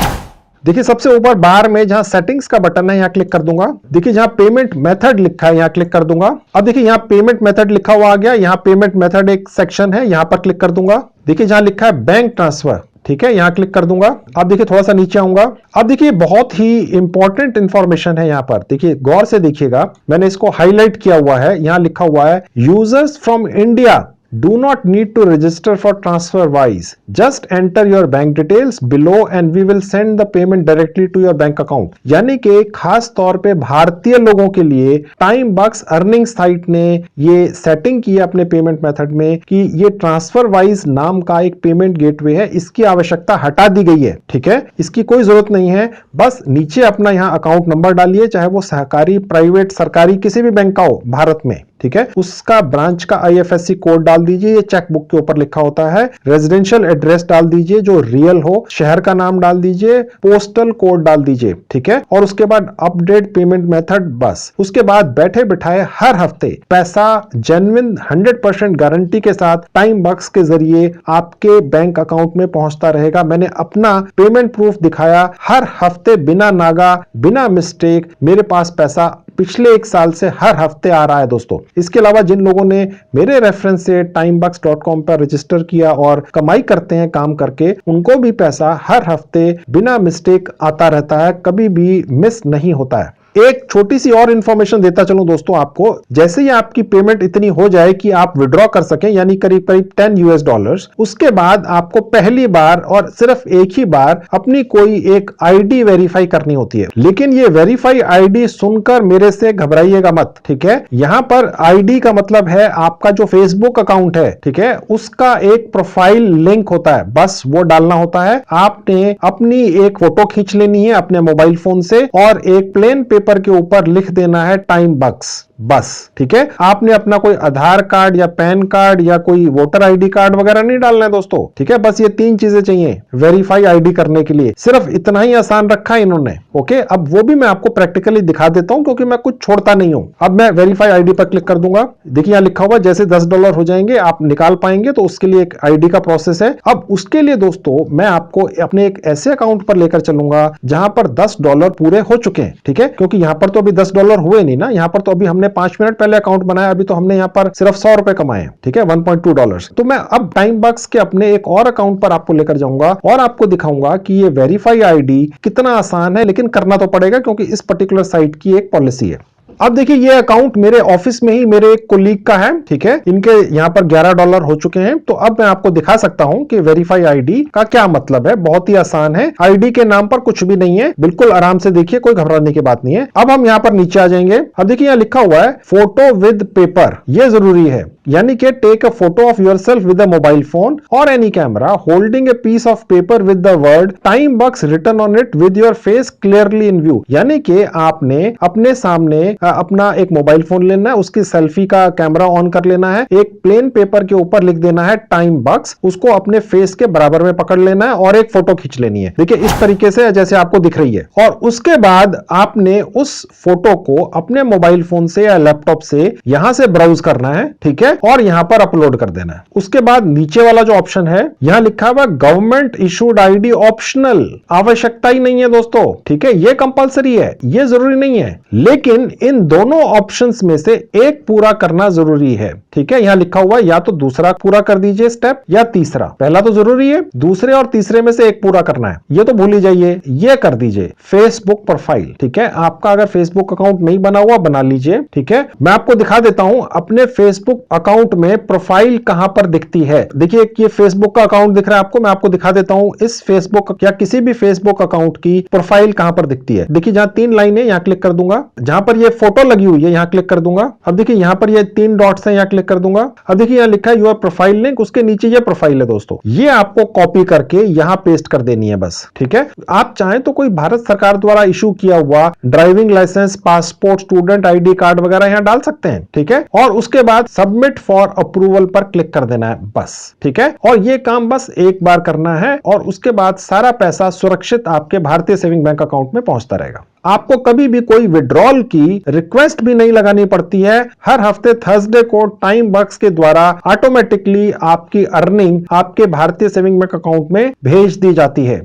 देखिए, सबसे ऊपर बाहर में जहां सेटिंग्स का बटन है, यहां क्लिक कर दूंगा। देखिए, जहां पेमेंट मेथड लिखा है, यहां क्लिक कर दूंगा। अब देखिए, यहां पेमेंट मेथड लिखा हुआ आ गया। यहां पेमेंट मेथड एक सेक्शन है, यहां पर क्लिक कर दूंगा। देखिए, जहां लिखा है बैंक ट्रांसफर, ठीक है, यहां क्लिक कर दूंगा। अब देखिए, थोड़ा सा नीचे आऊंगा। अब देखिए, बहुत ही इंपॉर्टेंट इंफॉर्मेशन है यहां पर। देखिए, गौर से देखिएगा, मैंने इसको हाईलाइट किया हुआ है। यहां लिखा हुआ है, users from India do not need to register for TransferWise. Just enter your bank details below and we will send the payment directly to your bank account. यानी कि खास तौर पे भारतीय लोगों के लिए टाइमबक्स अर्निंग साइट ने ये सेटिंग की है अपने पेमेंट मेथड में कि ये TransferWise नाम का एक पेमेंट गेटवे है, इसकी आवश्यकता हटा दी गई है, ठीक है। इसकी कोई जरूरत नहीं है। बस नीचे अपना यहाँ अकाउंट नंबर डालिए, चाहे वो सहकारी, प्राइवेट, सरकारी, किसी भी बैंक का हो भारत में, ठीक है, उसका ब्रांच का IFSC कोड डाल दीजिए, ये चेकबुक के ऊपर लिखा होता है। रेजिडेंशियल एड्रेस डाल दीजिए जो रियल हो, शहर का नाम डाल दीजिए, पोस्टल कोड डाल दीजिए, ठीक है, और उसके बाद अपडेट पेमेंट मेथड, बस। उसके बाद बैठे बिठाए हर हफ्ते पैसा जेन्युइन 100% गारंटी के साथ टाइम बक्स के जरिए आपके बैंक अकाउंट में पहुंचता रहेगा। मैंने अपना पेमेंट प्रूफ दिखाया, हर हफ्ते बिना नागा, बिना मिस्टेक मेरे पास पैसा पिछले 1 साल से हर हफ्ते आ रहा है दोस्तों। इसके अलावा जिन लोगों ने मेरे रेफरेंस से timebox.com पर रजिस्टर किया और कमाई करते हैं काम करके, उनको भी पैसा हर हफ्ते बिना मिस्टेक आता रहता है, कभी भी मिस नहीं होता है। एक छोटी सी और इंफॉर्मेशन देता चलूं दोस्तों आपको, जैसे ही आपकी पेमेंट इतनी हो जाए कि आप विड्रॉ कर सकें, यानी करीब करीब $10, उसके बाद आपको पहली बार और सिर्फ एक ही बार अपनी कोई एक आईडी वेरीफाई करनी होती है। लेकिन ये वेरीफाई आईडी सुनकर मेरे से घबराइएगा मत, ठीक है। यहां पर आईडी का मतलब है आपका जो फेसबुक अकाउंट है, ठीक है, उसका एक प्रोफाइल लिंक होता है, बस वो डालना होता है। आपने अपनी एक फोटो खींच लेनी है अपने मोबाइल फोन से और एक प्लेन पेपर के ऊपर लिख देना है टाइम बक्स, बस, ठीक है। आपने अपना कोई आधार कार्ड या पैन कार्ड या कोई वोटर आईडी कार्ड वगैरह नहीं डालना है दोस्तों, ठीक है। बस ये 3 चीजें चाहिए वेरीफाई आईडी करने के लिए, सिर्फ इतना ही आसान रखा है इन्होंने, ओके। अब वो भी मैं आपको प्रैक्टिकली दिखा देता हूं क्योंकि मैं कुछ छोड़ता नहीं हूं। अब मैं वेरीफाई आईडी पर क्लिक कर दूंगा, देखिए यहां लिखा हुआ जैसे $10 हो जाएंगे आप निकाल पाएंगे, तो उसके लिए एक आईडी का प्रोसेस है। अब उसके लिए दोस्तों मैं आपको अपने एक ऐसे अकाउंट पर लेकर चलूंगा जहां पर $10 पूरे हो चुके हैं, ठीक है, क्योंकि यहां पर तो अभी $10 हुए नहीं ना, यहां पर तो अभी हमने 5 मिनट पहले अकाउंट बनाया, अभी तो हमने यहां पर सिर्फ $100 कमाए, ठीक है, $1.2। तो मैं अब टाइम बक्स के अपने एक और अकाउंट पर आपको लेकर जाऊंगा और आपको दिखाऊंगा कि ये वेरीफाई आईडी कितना आसान है, लेकिन करना तो पड़ेगा क्योंकि इस पर्टिकुलर साइट की एक पॉलिसी है। अब देखिए ये अकाउंट मेरे ऑफिस में ही मेरे एक कोलीग का है, ठीक है, इनके यहां पर $11 हो चुके हैं। तो अब मैं आपको दिखा सकता हूं कि वेरीफाई आईडी का क्या मतलब है। बहुत ही आसान है, आईडी के नाम पर कुछ भी नहीं है, बिल्कुल आराम से देखिए, कोई घबराने की बात नहीं है। अब हम यहां पर नीचे आ जाएंगे, अब देखिए यहां लिखा हुआ है फोटो विद पेपर, ये जरूरी है, यानी कि take a photo of yourself with a mobile phone और any camera holding a piece of paper with the word TimeBucks written on it with your face clearly in view. यानी कि आपने अपने सामने अपना एक मोबाइल फोन लेना है, उसकी सेल्फी का कैमरा ऑन कर लेना है, एक प्लेन पेपर के ऊपर लिख देना है टाइम बक्स, उसको अपने फेस के बराबर में पकड़ लेना है और एक फोटो खींच लेनी है, देखिए इस तरीके से जैसे आपको दिख रही है। और उसके बाद आपने उस फोटो को अपने मोबाइल फोन से या लैपटॉप से यहां से ब्राउज करना है, ठीक है, और यहां पर अपलोड कर देना है। उसके बाद नीचे वाला जो ऑप्शन है यहां लिखा हुआ गवर्नमेंट इशूड आईडी ऑप्शनल, आवश्यकता ही नहीं है दोस्तों, ठीक है, ये कंपलसरी है, ये जरूरी नहीं है, लेकिन इन दोनों ऑप्शंस में से एक पूरा करना जरूरी है, ठीक है। यहां लिखा हुआ या तो दूसरा पूरा कर दीजिए स्टेप या तीसरा, पहला तो जरूरी है, दूसरे और तीसरे में से एक पूरा करना है, ये तो भूल ही जाइए। ये कर दीजिए फेसबुक प्रोफाइल, ठीक है, आपका अगर फेसबुक अकाउंट नहीं बना हुआ बना लीजिए, ठीक है। मैं आपको दिखा देता हूं अपने फेसबुक अकाउंट में प्रोफाइल कहां पर दिखती है। देखिए ये फेसबुक का अकाउंट दिख रहा है आपको, मैं आपको दिखा देता हूं इस फेसबुक या किसी भी फेसबुक अकाउंट की प्रोफाइल कहां पर दिखती है। देखिए जहां 3 लाइन है यहां क्लिक कर दूंगा, जहां पर ये फोटो लगी हुई है यहां क्लिक कर दूंगा। अब देखिए यहां पर ये 3 डॉट्स हैं, यहां क्लिक कर दूंगा। अब देखिए यहां लिखा है योर प्रोफाइल लिंक, उसके नीचे ये प्रोफाइल है दोस्तों, ये आपको कॉपी करके यहां पेस्ट कर देनी है बस, ठीक है। आप चाहें तो कोई भारत सरकार द्वारा इशू किया हुआ driving licence, passport, student ID card वगैरह यहां डाल सकते हैं, ठीक है, और उसके बाद सबमिट फॉर अप्रूवल पर क्लिक कर देना है बस, ठीक है। और ये काम बस एक बार करना है और उसके बाद सारा पैसा सुरक्षित आपके भारतीय सेविंग बैंक अकाउंट में पहुंचता रहेगा। आपको कभी भी कोई विड्रॉल की रिक्वेस्ट भी नहीं लगानी पड़ती है। हर हफ्ते थर्सडे को टाइम बक्स के द्वारा ऑटोमेटिकली आपकी अर्निंग आपके भारतीय सेविंग बैंक अकाउंट में भेज दी जाती है।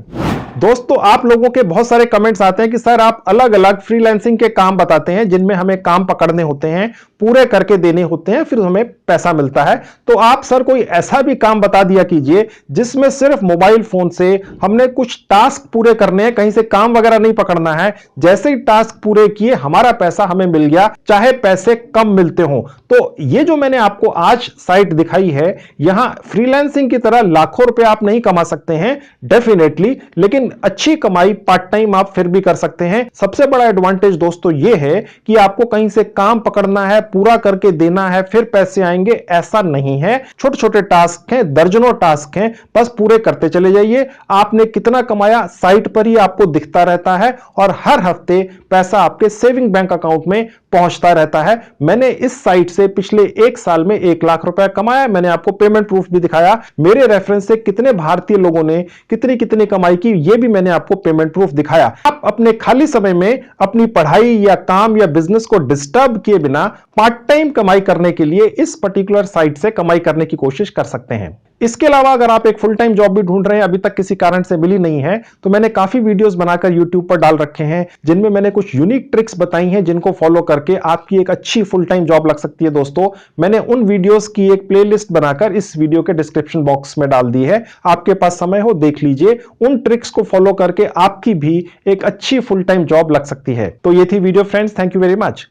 दोस्तों आप लोगों के बहुत सारे कमेंट्स आते हैं कि सर आप अलग अलग फ्रीलांसिंग के काम बताते हैं जिनमें हमें काम पकड़ने होते हैं, पूरे करके देने होते हैं, फिर हमें पैसा मिलता है। तो आप सर कोई ऐसा भी काम बता दिया कीजिए जिसमें सिर्फ मोबाइल फोन से हमने कुछ टास्क पूरे करने हैं, कहीं से काम वगैरह नहीं पकड़ना है। जैसे ही टास्क पूरे किए हमारा पैसा हमें मिल गया, चाहे पैसे कम मिलते हो। तो ये जो मैंने आपको आज साइट दिखाई है, यहां फ्रीलांसिंग की तरह लाखों रुपए आप नहीं कमा सकते हैं डेफिनेटली, लेकिन लेकिन अच्छी कमाई पार्ट टाइम आप फिर भी कर सकते हैं। सबसे बड़ा एडवांटेज दोस्तों यह है कि आपको कहीं से काम पकड़ना है, पूरा करके देना है, फिर पैसे आएंगे, ऐसा नहीं है। छोटे छोटे टास्क हैं, दर्जनों टास्क हैं, बस पूरे करते चले जाइए। आपने कितना कमाया साइट पर ही आपको दिखता रहता है और हर हफ्ते पैसा आपके सेविंग बैंक अकाउंट में पहुंचता रहता है। मैंने इस साइट से पिछले 1 साल में 1 लाख रुपए कमाया। मैंने आपको पेमेंट प्रूफ भी दिखाया। मेरे रेफरेंस से कितने भारतीय लोगों ने कितनी कितनी कमाई की, यह भी मैंने आपको पेमेंट प्रूफ दिखाया। आप अपने खाली समय में अपनी पढ़ाई या काम या बिजनेस को डिस्टर्ब किए बिना पार्ट टाइम कमाई करने के लिए इस पर्टिकुलर साइट से कमाई करने की कोशिश कर सकते हैं। इसके अलावा अगर आप एक फुल टाइम जॉब भी ढूंढ रहे हैं, अभी तक किसी कारण से मिली नहीं है, तो मैंने काफी वीडियोस बनाकर YouTube पर डाल रखे हैं जिनमें मैंने कुछ यूनिक ट्रिक्स बताई हैं जिनको फॉलो करके आपकी एक अच्छी फुल टाइम जॉब लग सकती है। दोस्तों, मैंने उन वीडियोस की एक प्लेलिस्ट बनाकर इस वीडियो के डिस्क्रिप्शन बॉक्स में डाल दी है। आपके पास समय हो देख लीजिए। उन ट्रिक्स को फॉलो करके आपकी भी एक अच्छी फुल टाइम जॉब लग सकती है। तो ये थी video friends, thank you very much.